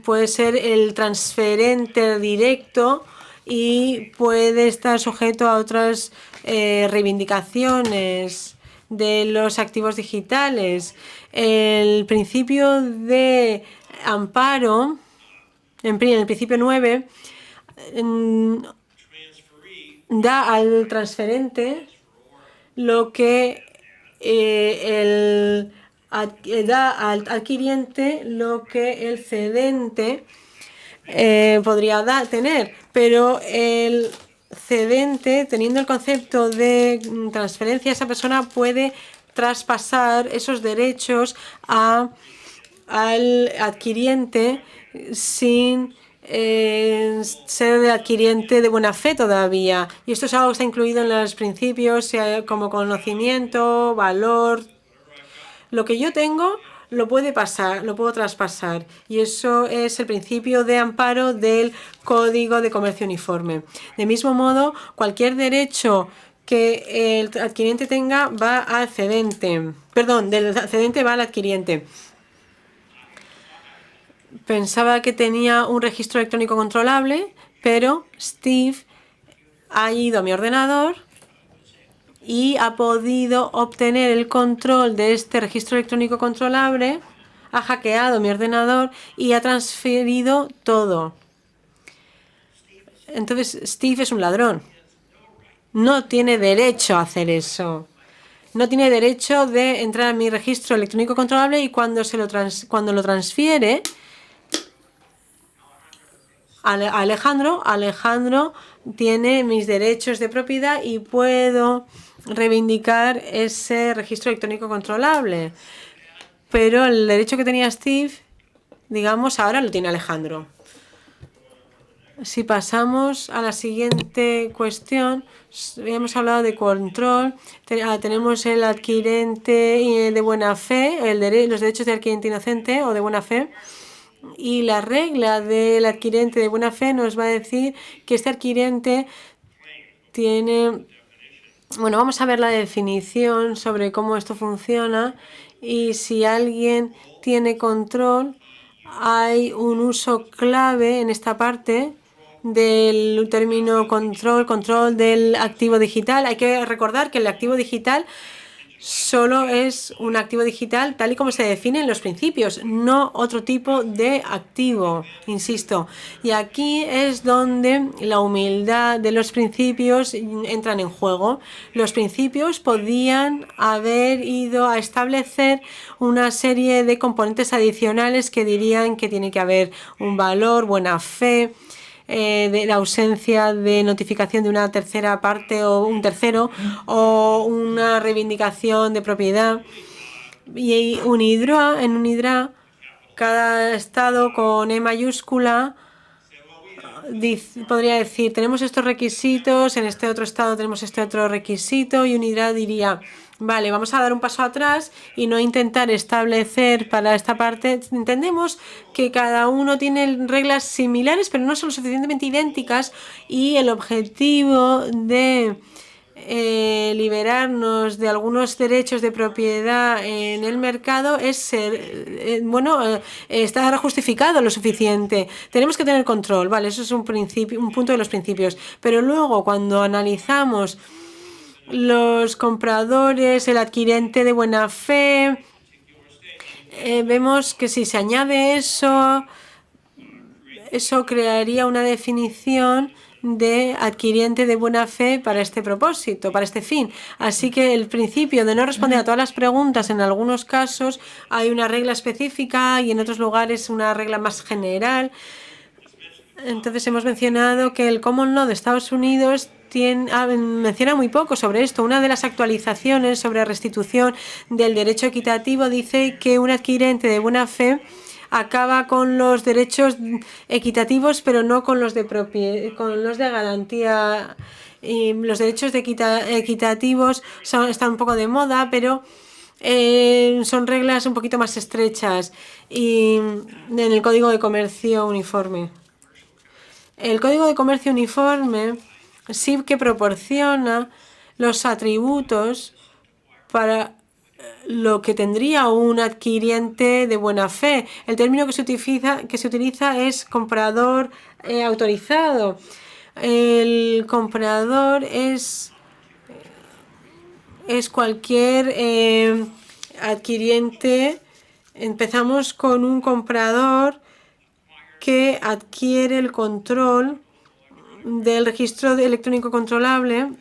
puede ser el transferente directo y puede estar sujeto a otras reivindicaciones de los activos digitales. El principio de amparo, en el principio 9, da al transferente lo que da al adquiriente lo que el cedente podría tener, pero el cedente, teniendo el concepto de transferencia, esa persona puede traspasar esos derechos al adquiriente sin ser el adquiriente de buena fe todavía. Y esto es algo que está incluido en los principios como conocimiento, valor. Lo que yo tengo lo puedo traspasar, y eso es el principio de amparo del Código de Comercio Uniforme. De mismo modo, cualquier derecho que el adquiriente tenga va al cedente. Perdón, del cedente va al adquiriente. Pensaba que tenía un registro electrónico controlable, pero Steve ha ido a mi ordenador y ha podido obtener el control de este registro electrónico controlable, ha hackeado mi ordenador y ha transferido todo. Entonces, Steve es un ladrón. No tiene derecho a hacer eso. No tiene derecho de entrar a mi registro electrónico controlable y cuando lo transfiere a Alejandro tiene mis derechos de propiedad y puedo reivindicar ese registro electrónico controlable. Pero el derecho que tenía Steve, digamos, ahora lo tiene Alejandro. Si pasamos a la siguiente cuestión, hemos hablado de control. Tenemos el adquirente de buena fe, los derechos del adquirente inocente o de buena fe. Y la regla del adquirente de buena fe nos va a decir que este adquirente tiene... Bueno, vamos a ver la definición sobre cómo esto funciona, y si alguien tiene control, hay un uso clave en esta parte del término control del activo digital. Hay que recordar que el activo digital solo es un activo digital tal y como se define en los principios, no otro tipo de activo, insisto. Y aquí es donde la humildad de los principios entran en juego. Los principios podían haber ido a establecer una serie de componentes adicionales que dirían que tiene que haber un valor, buena fe, de la ausencia de notificación de una tercera parte o un tercero, o una reivindicación de propiedad. Y en UNIDROIT, cada estado con E mayúscula podría decir, tenemos estos requisitos, en este otro estado tenemos este otro requisito, y UNIDROIT diría, vale, vamos a dar un paso atrás y no intentar establecer para esta parte. Entendemos que cada uno tiene reglas similares, pero no son lo suficientemente idénticas, y el objetivo de liberarnos de algunos derechos de propiedad en el mercado es estar justificado lo suficiente. Tenemos que tener control, vale, eso es un principio, un punto de los principios. Pero luego, cuando analizamos los compradores, el adquirente de buena fe, vemos que si se añade eso crearía una definición de adquirente de buena fe para este propósito, para este fin. Así que el principio de no responder a todas las preguntas, en algunos casos hay una regla específica y en otros lugares una regla más general. Entonces hemos mencionado que el Common Law de Estados Unidos menciona muy poco sobre esto. Una de las actualizaciones sobre restitución del derecho equitativo dice que un adquirente de buena fe acaba con los derechos equitativos, pero no con los de garantía. Y los derechos equitativos están un poco de moda, pero son reglas un poquito más estrechas y en el Código de Comercio Uniforme. El Código de Comercio Uniforme sí que proporciona los atributos para lo que tendría un adquiriente de buena fe. El término que se utiliza es comprador autorizado. El comprador es cualquier adquiriente. Empezamos con un comprador que adquiere el control del registro electrónico controlable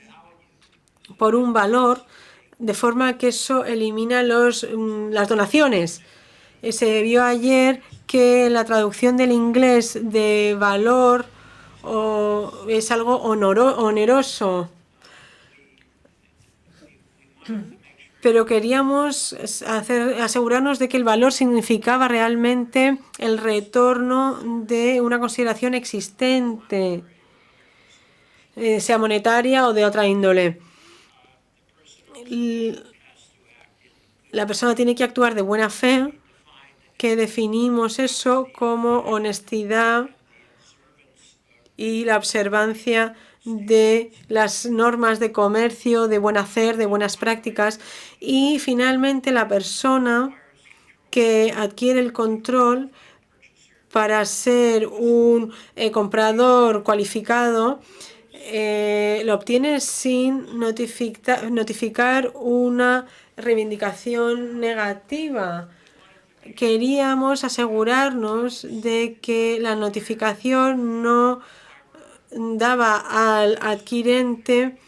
por un valor, de forma que eso elimina las donaciones. Se vio ayer que la traducción del inglés de valor es algo oneroso. Pero queríamos asegurarnos de que el valor significaba realmente el retorno de una consideración existente, sea monetaria o de otra índole. La persona tiene que actuar de buena fe, que definimos eso como honestidad y la observancia de las normas de comercio, de buen hacer, de buenas prácticas. Y finalmente la persona que adquiere el control para ser un comprador cualificado lo obtiene sin notificar una reivindicación negativa. Queríamos asegurarnos de que la notificación no daba al adquirente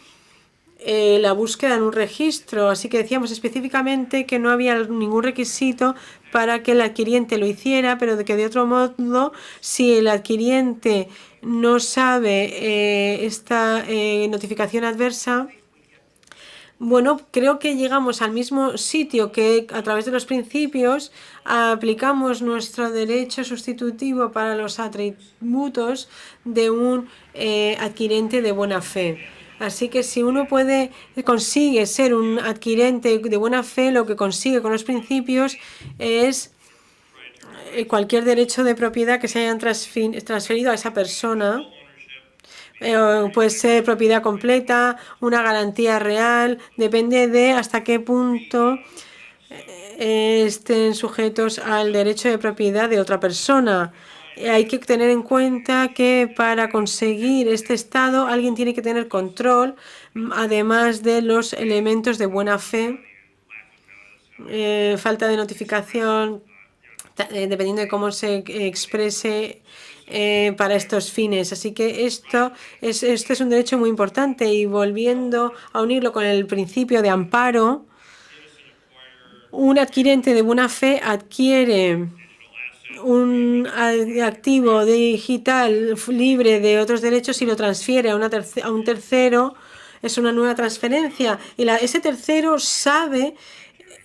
la búsqueda en un registro. Así que decíamos específicamente que no había ningún requisito para que el adquiriente lo hiciera, pero de que de otro modo, si el adquiriente no sabe esta notificación adversa, bueno, creo que llegamos al mismo sitio, que a través de los principios aplicamos nuestro derecho sustitutivo para los atributos de un adquirente de buena fe. Así que si uno consigue ser un adquirente de buena fe, lo que consigue con los principios es cualquier derecho de propiedad que se hayan transferido a esa persona. Puede ser propiedad completa, una garantía real, depende de hasta qué punto estén sujetos al derecho de propiedad de otra persona. Hay que tener en cuenta que para conseguir este estado alguien tiene que tener control, además de los elementos de buena fe, falta de notificación, dependiendo de cómo se exprese para estos fines. Así que este es un derecho muy importante y volviendo a unirlo con el principio de amparo, un adquirente de buena fe adquiere un activo digital libre de otros derechos y lo transfiere a un tercero. Es una nueva transferencia y ese tercero sabe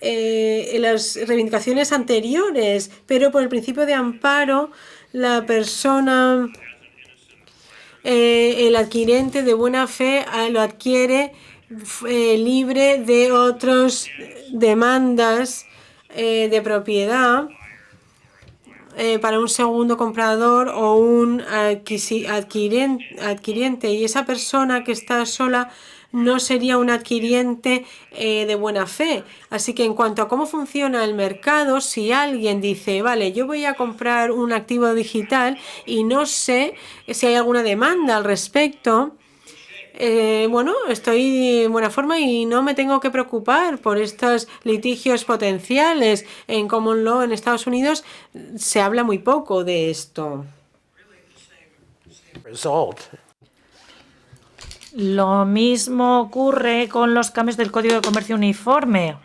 las reivindicaciones anteriores, pero por el principio de amparo la persona, el adquirente de buena fe lo adquiere libre de otras demandas de propiedad para un segundo comprador o un adquirente, y esa persona que está sola no sería un adquiriente de buena fe. Así que en cuanto a cómo funciona el mercado, si alguien dice, vale, yo voy a comprar un activo digital y no sé si hay alguna demanda al respecto, bueno, estoy en buena forma y no me tengo que preocupar por estos litigios potenciales. En Common Law en Estados Unidos se habla muy poco de esto. Lo mismo ocurre con los cambios del Código de Comercio Uniforme.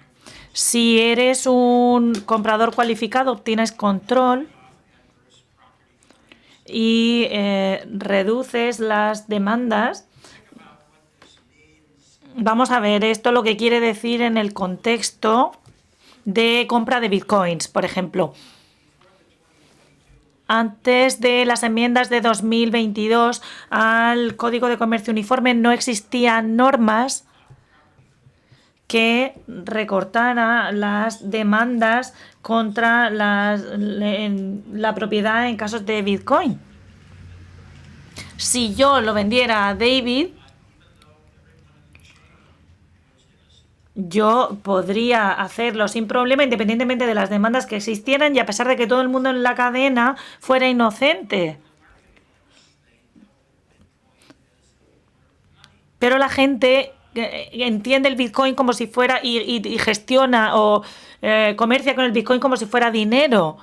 Si eres un comprador cualificado, obtienes control y reduces las demandas. Vamos a ver esto lo que quiere decir en el contexto de compra de bitcoins, por ejemplo. Antes de las enmiendas de 2022 al Código de Comercio Uniforme no existían normas que recortaran las demandas contra la propiedad en casos de bitcoin. Si yo lo vendiera a David, yo podría hacerlo sin problema, independientemente de las demandas que existieran y a pesar de que todo el mundo en la cadena fuera inocente. Pero la gente entiende el Bitcoin como si fuera y gestiona o comercia con el Bitcoin como si fuera dinero.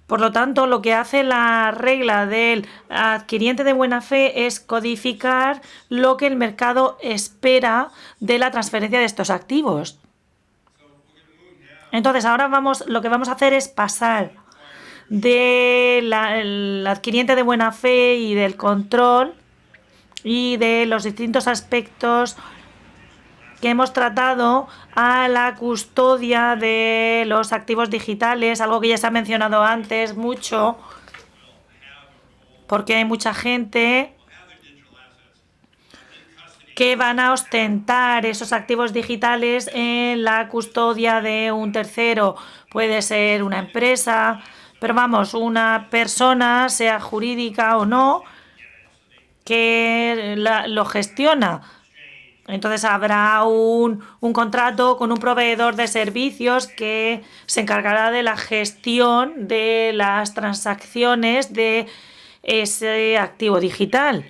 Por lo tanto, lo que hace la regla del adquiriente de buena fe es codificar lo que el mercado espera de la transferencia de estos activos. Entonces, ahora lo que vamos a hacer es pasar del adquiriente de buena fe y del control y de los distintos aspectos que hemos tratado a la custodia de los activos digitales, algo que ya se ha mencionado antes mucho, porque hay mucha gente que van a ostentar esos activos digitales en la custodia de un tercero. Puede ser una empresa, pero vamos, una persona, sea jurídica o no, que lo gestiona. Entonces habrá un contrato con un proveedor de servicios que se encargará de la gestión de las transacciones de ese activo digital.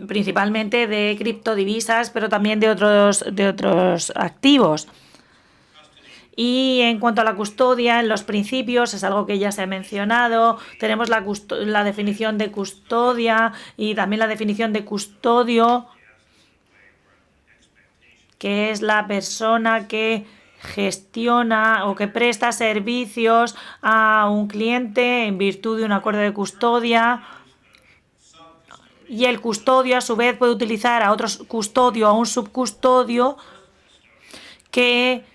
Principalmente de criptodivisas, pero también de otros activos. Y en cuanto a la custodia, en los principios, es algo que ya se ha mencionado, tenemos la definición de custodia y también la definición de custodio, que es la persona que gestiona o que presta servicios a un cliente en virtud de un acuerdo de custodia. Y el custodio, a su vez, puede utilizar a otro custodio, a un subcustodio que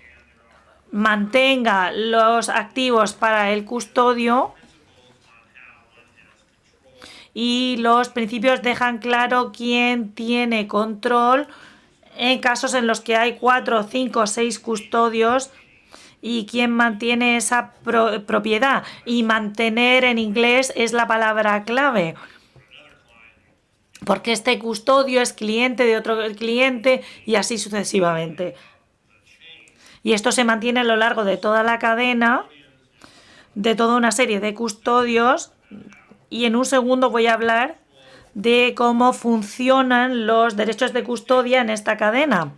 mantenga los activos para el custodio, y los principios dejan claro quién tiene control en casos en los que hay 4, 5, 6 custodios y quién mantiene esa propiedad. Y mantener en inglés es la palabra clave, porque este custodio es cliente de otro cliente y así sucesivamente. Y esto se mantiene a lo largo de toda la cadena, de toda una serie de custodios, y en un segundo voy a hablar de cómo funcionan los derechos de custodia en esta cadena.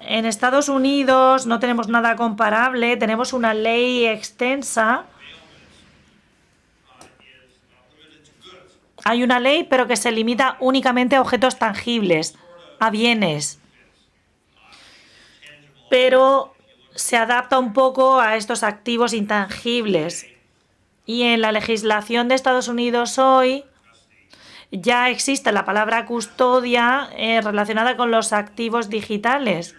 En Estados Unidos no tenemos nada comparable, tenemos una ley extensa. Hay una ley, pero que se limita únicamente a objetos tangibles, a bienes. Pero se adapta un poco a estos activos intangibles. Y en la legislación de Estados Unidos hoy ya existe la palabra custodia relacionada con los activos digitales.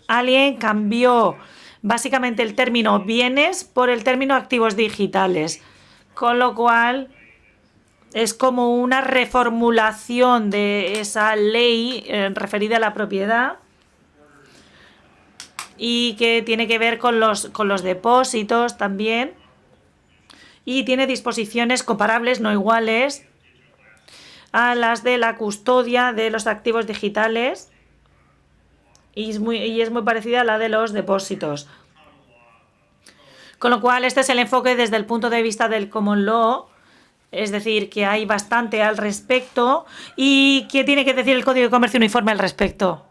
Alguien cambió básicamente el término bienes por el término activos digitales, con lo cual es como una reformulación de esa ley referida a la propiedad. y que tiene que ver con los depósitos también. Y tiene disposiciones comparables, no iguales, a las de la custodia de los activos digitales y es muy parecida a la de los depósitos. Con lo cual, este es el enfoque desde el punto de vista del Common Law, es decir, que hay bastante al respecto. ¿Y qué tiene que decir el Código de Comercio Uniforme al respecto?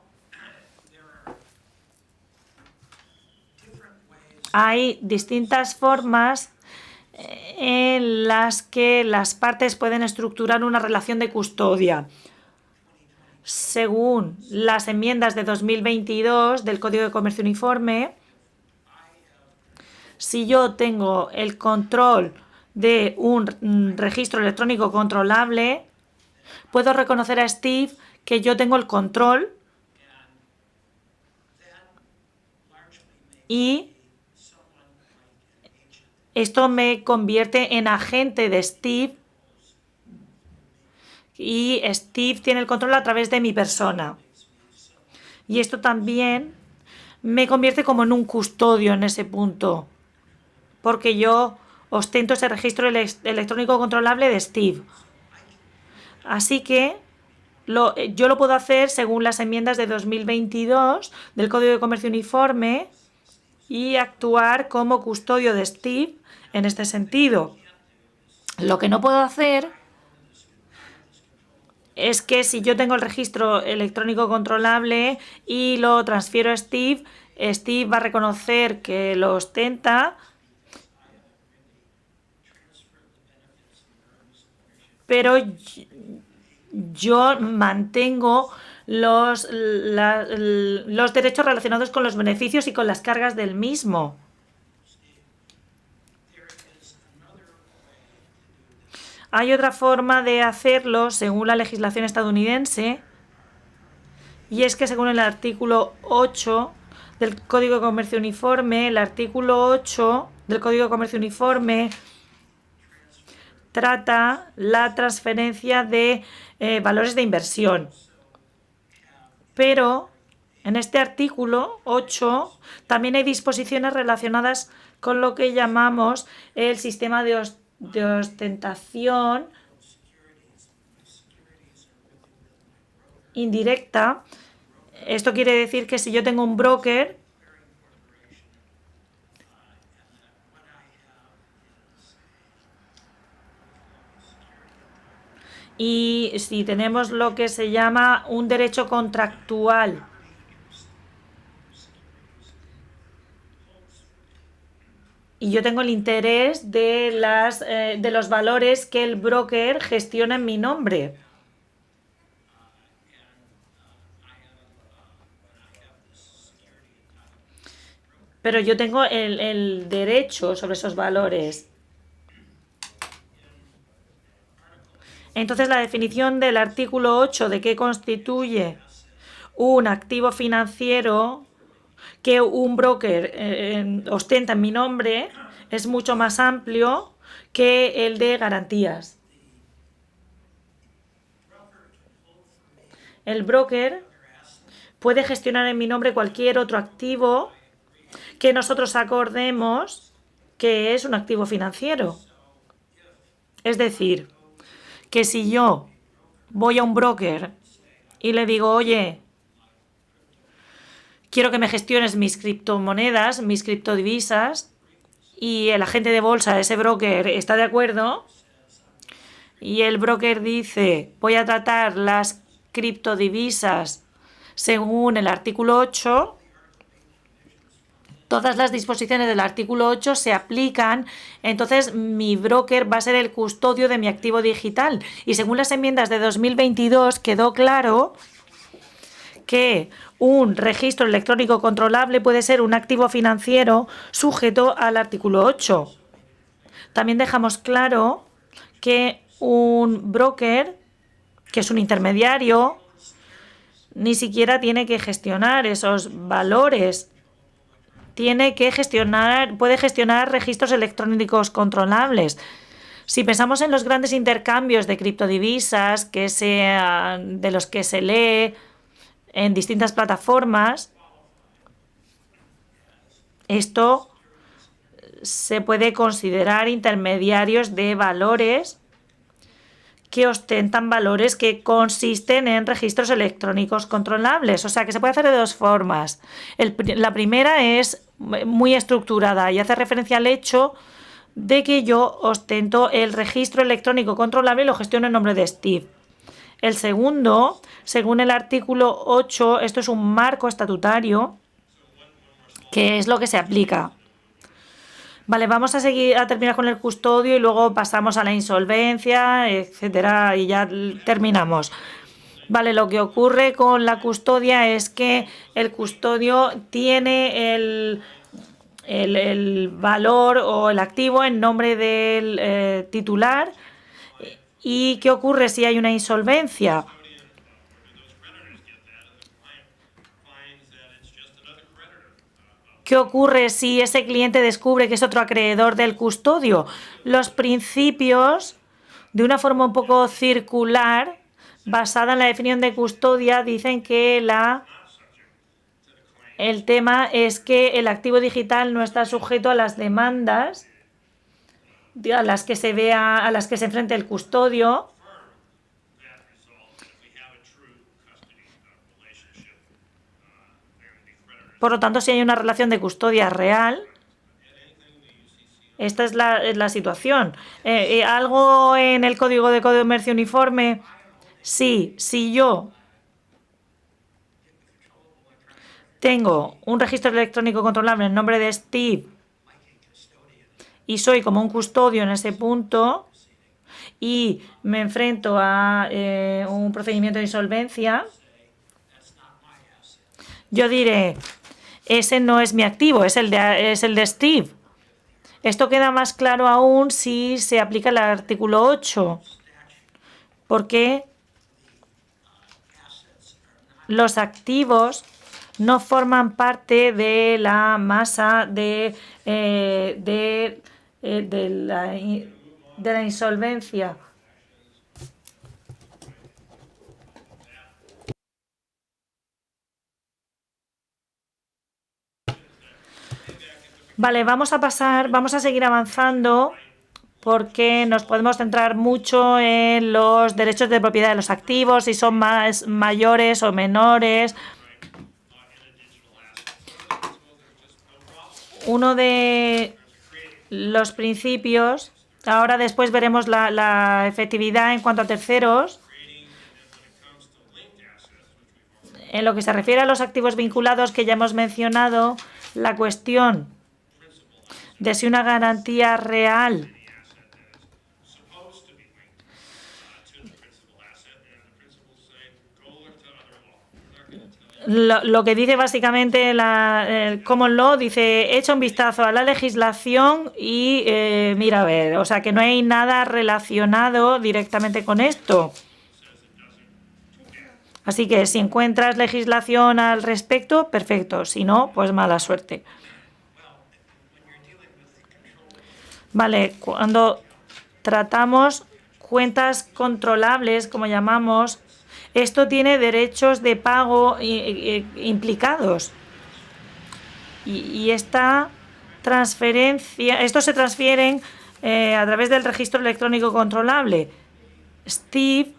Hay distintas formas en las que las partes pueden estructurar una relación de custodia. Según las enmiendas de 2022 del Código de Comercio Uniforme, si yo tengo el control de un registro electrónico controlable, puedo reconocer a Steve que yo tengo el control y esto me convierte en agente de Steve y Steve tiene el control a través de mi persona. Y esto también me convierte como en un custodio en ese punto, porque yo ostento ese registro electrónico controlable de Steve. Así que yo lo puedo hacer según las enmiendas de 2022 del Código de Comercio Uniforme y actuar como custodio de Steve en este sentido. Lo que no puedo hacer es que si yo tengo el registro electrónico controlable y lo transfiero a Steve, Steve va a reconocer que lo ostenta, pero yo mantengo los derechos relacionados con los beneficios y con las cargas del mismo. Hay otra forma de hacerlo según la legislación estadounidense, y es que según el artículo 8 del Código de Comercio Uniforme, el artículo 8 del Código de Comercio Uniforme trata la transferencia de valores de inversión. Pero en este artículo 8 también hay disposiciones relacionadas con lo que llamamos el sistema de ostentación indirecta. Esto quiere decir que si yo tengo un broker y si tenemos lo que se llama un derecho contractual y yo tengo el interés de los valores que el broker gestiona en mi nombre. Pero yo tengo el derecho sobre esos valores. Entonces, la definición del artículo 8 de qué constituye un activo financiero que un broker ostenta en mi nombre es mucho más amplio que el de garantías. El broker puede gestionar en mi nombre cualquier otro activo que nosotros acordemos que es un activo financiero. Es decir, que si yo voy a un broker y le digo, oye, quiero que me gestiones mis criptomonedas, mis criptodivisas, y el agente de bolsa, ese broker, está de acuerdo, y el broker dice, voy a tratar las criptodivisas según el artículo 8, todas las disposiciones del artículo 8 se aplican, entonces mi broker va a ser el custodio de mi activo digital. Y según las enmiendas de 2022 quedó claro que un registro electrónico controlable puede ser un activo financiero sujeto al artículo 8. También dejamos claro que un broker, que es un intermediario, ni siquiera tiene que gestionar esos valores. Puede gestionar registros electrónicos controlables. Si pensamos en los grandes intercambios de criptodivisas de los que se lee en distintas plataformas, Esto se puede considerar intermediarios de valores que ostentan valores que consisten en registros electrónicos controlables. O sea, que se puede hacer de dos formas. La primera es muy estructurada y hace referencia al hecho de que yo ostento el registro electrónico controlable y lo gestiono en nombre de Steve. El segundo, según el artículo 8, esto es un marco estatutario, que es lo que se aplica. Vale, vamos a terminar con el custodio y luego pasamos a la insolvencia, etcétera, y ya terminamos. Vale, lo que ocurre con la custodia es que el custodio tiene el valor o el activo en nombre del titular. ¿Y qué ocurre si hay una insolvencia? ¿Qué ocurre si ese cliente descubre que es otro acreedor del custodio? Los principios, de una forma un poco circular, basada en la definición de custodia, dicen que el tema es que el activo digital no está sujeto a las demandas a las que se enfrenta el custodio. Por lo tanto, si hay una relación de custodia real, esta es la situación. ¿Algo en el Código de Comercio Uniforme? Sí, si yo tengo un registro electrónico controlable en nombre de Steve y soy como un custodio en ese punto y me enfrento a un procedimiento de insolvencia, yo diré, ese no es mi activo, es el de Steve. Esto queda más claro aún si se aplica el artículo 8, porque los activos no forman parte de la masa de la insolvencia. Vale, vamos a seguir avanzando porque nos podemos centrar mucho en los derechos de propiedad de los activos, si son más mayores o menores. Uno de los principios, ahora después veremos la efectividad en cuanto a terceros. En lo que se refiere a los activos vinculados que ya hemos mencionado, la cuestión de si una garantía real lo que dice básicamente el Common Law, dice, echa un vistazo a la legislación y mira a ver, o sea que no hay nada relacionado directamente con esto. Así que si encuentras legislación al respecto, perfecto, si no, pues mala suerte. Vale, cuando tratamos cuentas controlables, como llamamos, esto tiene derechos de pago implicados. Y esta transferencia, estos se transfieren a través del registro electrónico controlable. Steve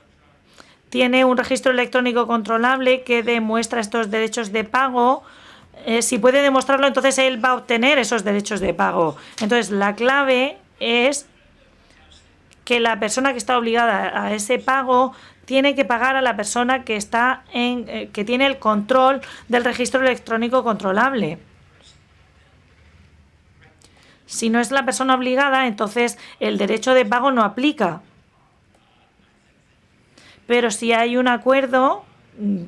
tiene un registro electrónico controlable que demuestra estos derechos de pago. Si puede demostrarlo, entonces él va a obtener esos derechos de pago. Entonces, la clave es que la persona que está obligada a ese pago tiene que pagar a la persona que está que tiene el control del registro electrónico controlable. Si no es la persona obligada, entonces el derecho de pago no aplica. Pero si hay un acuerdo,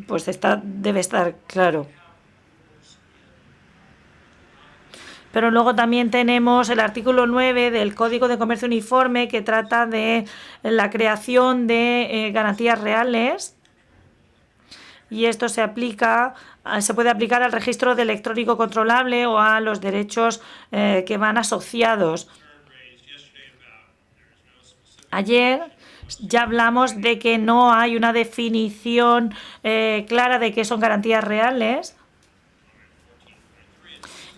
pues debe estar claro. Pero luego también tenemos el artículo 9 del Código de Comercio Uniforme que trata de la creación de garantías reales. Y esto se puede aplicar al registro de electrónico controlable o a los derechos que van asociados. Ayer ya hablamos de que no hay una definición clara de qué son garantías reales.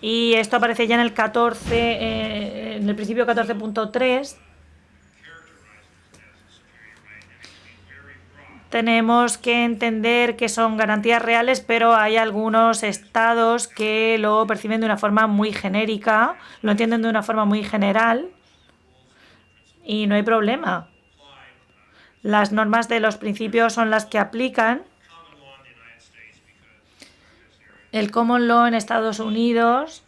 y esto aparece ya en el 14, en el principio 14.3. Tenemos que entender que son garantías reales, pero hay algunos estados que lo perciben de una forma muy genérica, lo entienden de una forma muy general y no hay problema. Las normas de los principios son las que aplican. El common law en Estados Unidos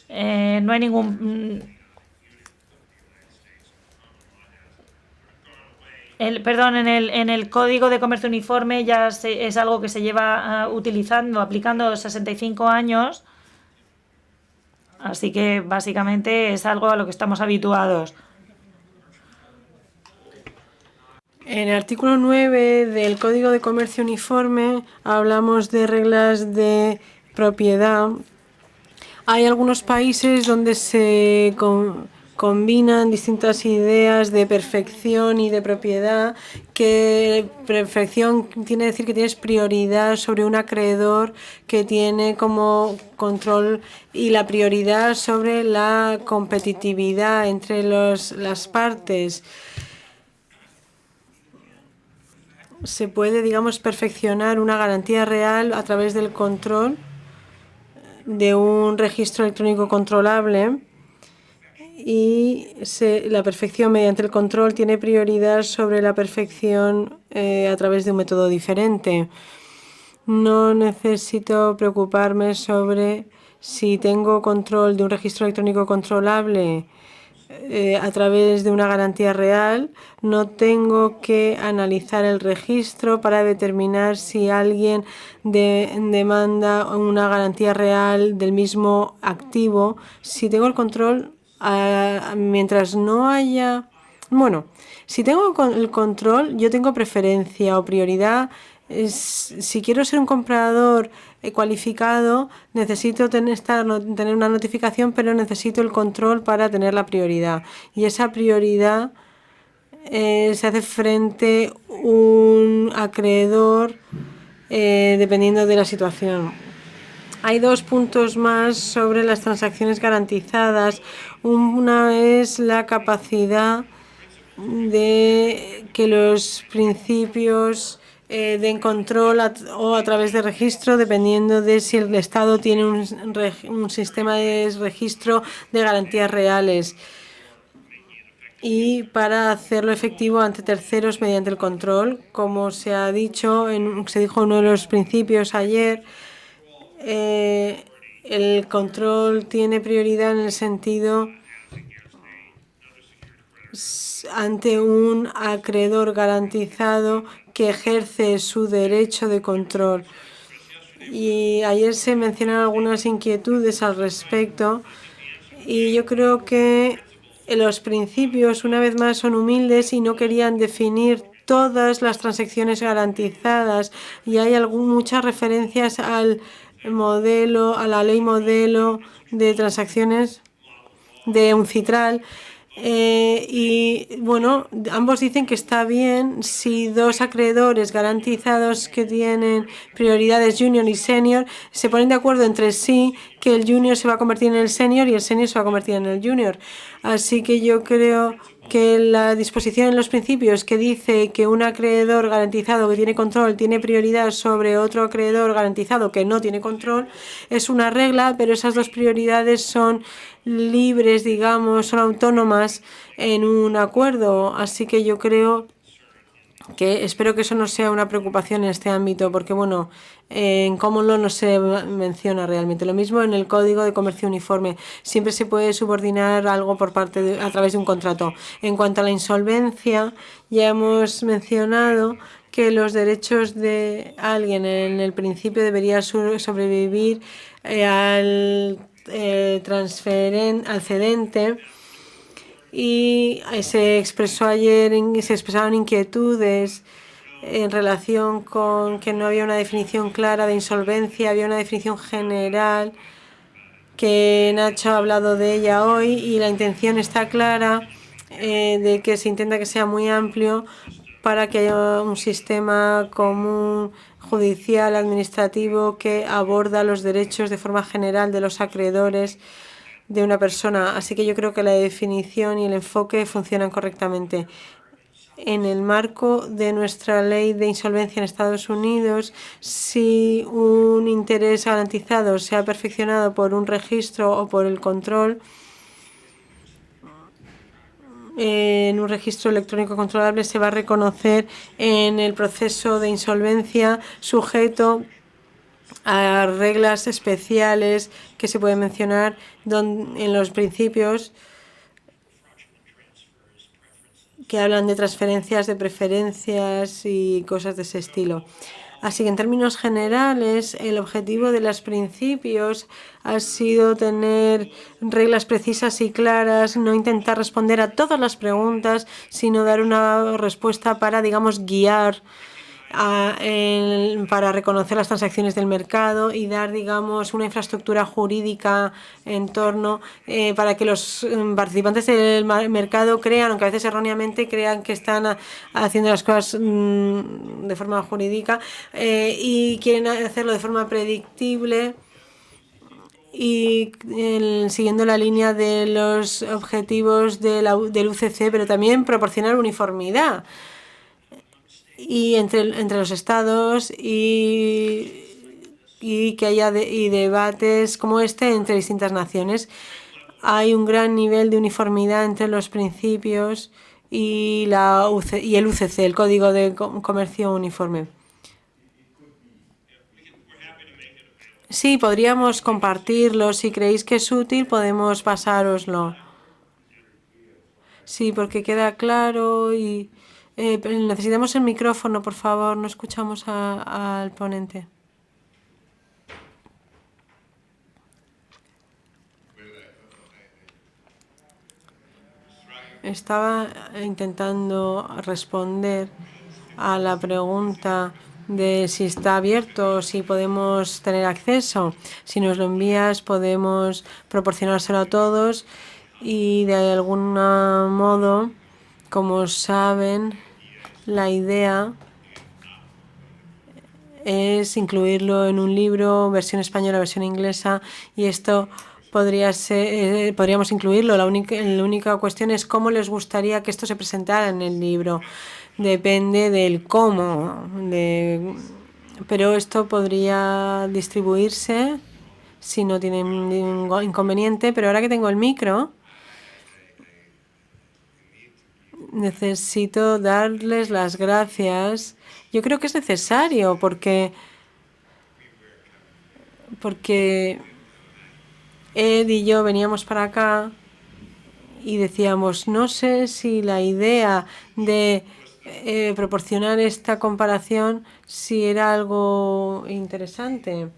no hay ningún... Perdón, en el Código de Comercio Uniforme ya es algo que se lleva utilizando, aplicando 65 años, así que básicamente es algo a lo que estamos habituados. En el artículo 9 del Código de Comercio Uniforme hablamos de reglas de propiedad. Hay algunos países donde se combinan distintas ideas de perfección y de propiedad, que perfección quiere decir que tienes prioridad sobre un acreedor que tiene como control, y la prioridad sobre la competitividad entre las partes. Se puede, digamos, perfeccionar una garantía real a través del control de un registro electrónico controlable, y la perfección mediante el control tiene prioridad sobre la perfección a través de un método diferente. No necesito preocuparme sobre si tengo control de un registro electrónico controlable a través de una garantía real. No tengo que analizar el registro para determinar si alguien demanda una garantía real del mismo activo. Si tengo el control, mientras no haya... Bueno, si tengo el control, yo tengo preferencia o prioridad. Si quiero ser un comprador cualificado, necesito tener una notificación, pero necesito el control para tener la prioridad. Y esa prioridad se hace frente a un acreedor dependiendo de la situación. Hay dos puntos más sobre las transacciones garantizadas. Una es la capacidad de que los principios den control o a través de registro, dependiendo de si el Estado tiene un sistema de registro de garantías reales, y para hacerlo efectivo ante terceros mediante el control. Como se ha dicho, se dijo en uno de los principios ayer, el control tiene prioridad en el sentido ante un acreedor garantizado que ejerce su derecho de control. Y ayer se mencionaron algunas inquietudes al respecto, y yo creo que los principios, una vez más, son humildes y no querían definir todas las transacciones garantizadas, y hay muchas referencias al modelo, a la ley modelo de transacciones de UNCITRAL. Y bueno, ambos dicen que está bien si dos acreedores garantizados que tienen prioridades junior y senior se ponen de acuerdo entre sí que el junior se va a convertir en el senior y el senior se va a convertir en el junior. Así que yo creo que la disposición en los principios que dice que un acreedor garantizado que tiene control tiene prioridad sobre otro acreedor garantizado que no tiene control es una regla, pero esas dos prioridades son libres, digamos, son autónomas en un acuerdo. Así que yo creo que espero que eso no sea una preocupación en este ámbito, porque bueno, en common law no se menciona realmente. Lo mismo en el Código de Comercio Uniforme. Siempre se puede subordinar algo a través de un contrato. En cuanto a la insolvencia, ya hemos mencionado que los derechos de alguien en el principio debería sobrevivir al cedente, y se expresaron inquietudes en relación con que no había una definición clara de insolvencia. Había una definición general que Nacho ha hablado de ella hoy, y la intención está clara de que se intenta que sea muy amplio para que haya un sistema común judicial administrativo que aborda los derechos de forma general de los acreedores de una persona. Así que yo creo que la definición y el enfoque funcionan correctamente. En el marco de nuestra ley de insolvencia en Estados Unidos, si un interés garantizado se ha perfeccionado por un registro o por el control, en un registro electrónico controlable se va a reconocer en el proceso de insolvencia sujeto a reglas especiales que se pueden mencionar en los principios que hablan de transferencias de preferencias y cosas de ese estilo. Así que en términos generales, el objetivo de los principios ha sido tener reglas precisas y claras, no intentar responder a todas las preguntas, sino dar una respuesta para, digamos, guiar para reconocer las transacciones del mercado y dar, digamos, una infraestructura jurídica en torno para que los participantes del mercado crean, aunque a veces erróneamente crean que están haciendo las cosas de forma jurídica y quieren hacerlo de forma predictible y siguiendo la línea de los objetivos del UCC, pero también proporcionar uniformidad y entre los estados y que haya debates como este entre distintas naciones. Hay un gran nivel de uniformidad entre los principios y el UCC, el Código de Comercio Uniforme. Sí, podríamos compartirlo. Si creéis que es útil, podemos pasároslo. Sí, porque queda claro y necesitamos el micrófono, por favor. No escuchamos al ponente. Estaba intentando responder a la pregunta de si está abierto, si podemos tener acceso. Si nos lo envías, podemos proporcionárselo a todos y de algún modo, como saben, la idea es incluirlo en un libro, versión española, versión inglesa, y esto podríamos incluirlo. La única cuestión es cómo les gustaría que esto se presentara en el libro. Depende del cómo, pero esto podría distribuirse si no tienen ningún inconveniente. Pero ahora que tengo el micro, necesito darles las gracias. Yo creo que es necesario porque Ed y yo veníamos para acá y decíamos, no sé si la idea de proporcionar esta comparación si era algo interesante.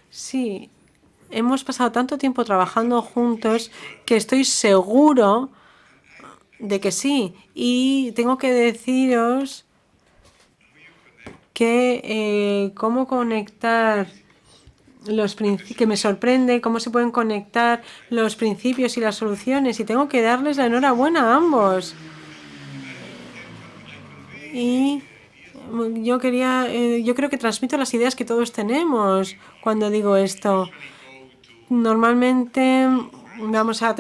Sí, hemos pasado tanto tiempo trabajando juntos que estoy seguro de que sí. Y tengo que deciros que cómo conectar que me sorprende cómo se pueden conectar los principios y las soluciones, y tengo que darles la enhorabuena a ambos. Y yo creo que transmito las ideas que todos tenemos cuando digo esto. Normalmente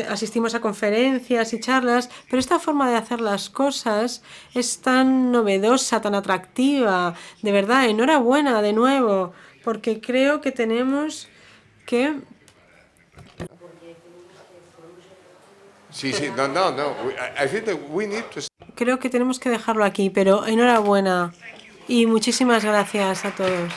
asistimos a conferencias y charlas, pero esta forma de hacer las cosas es tan novedosa, tan atractiva. De verdad, enhorabuena de nuevo, porque creo que tenemos que... Sí, no. I think that we need to... Creo que tenemos que dejarlo aquí, pero enhorabuena y muchísimas gracias a todos.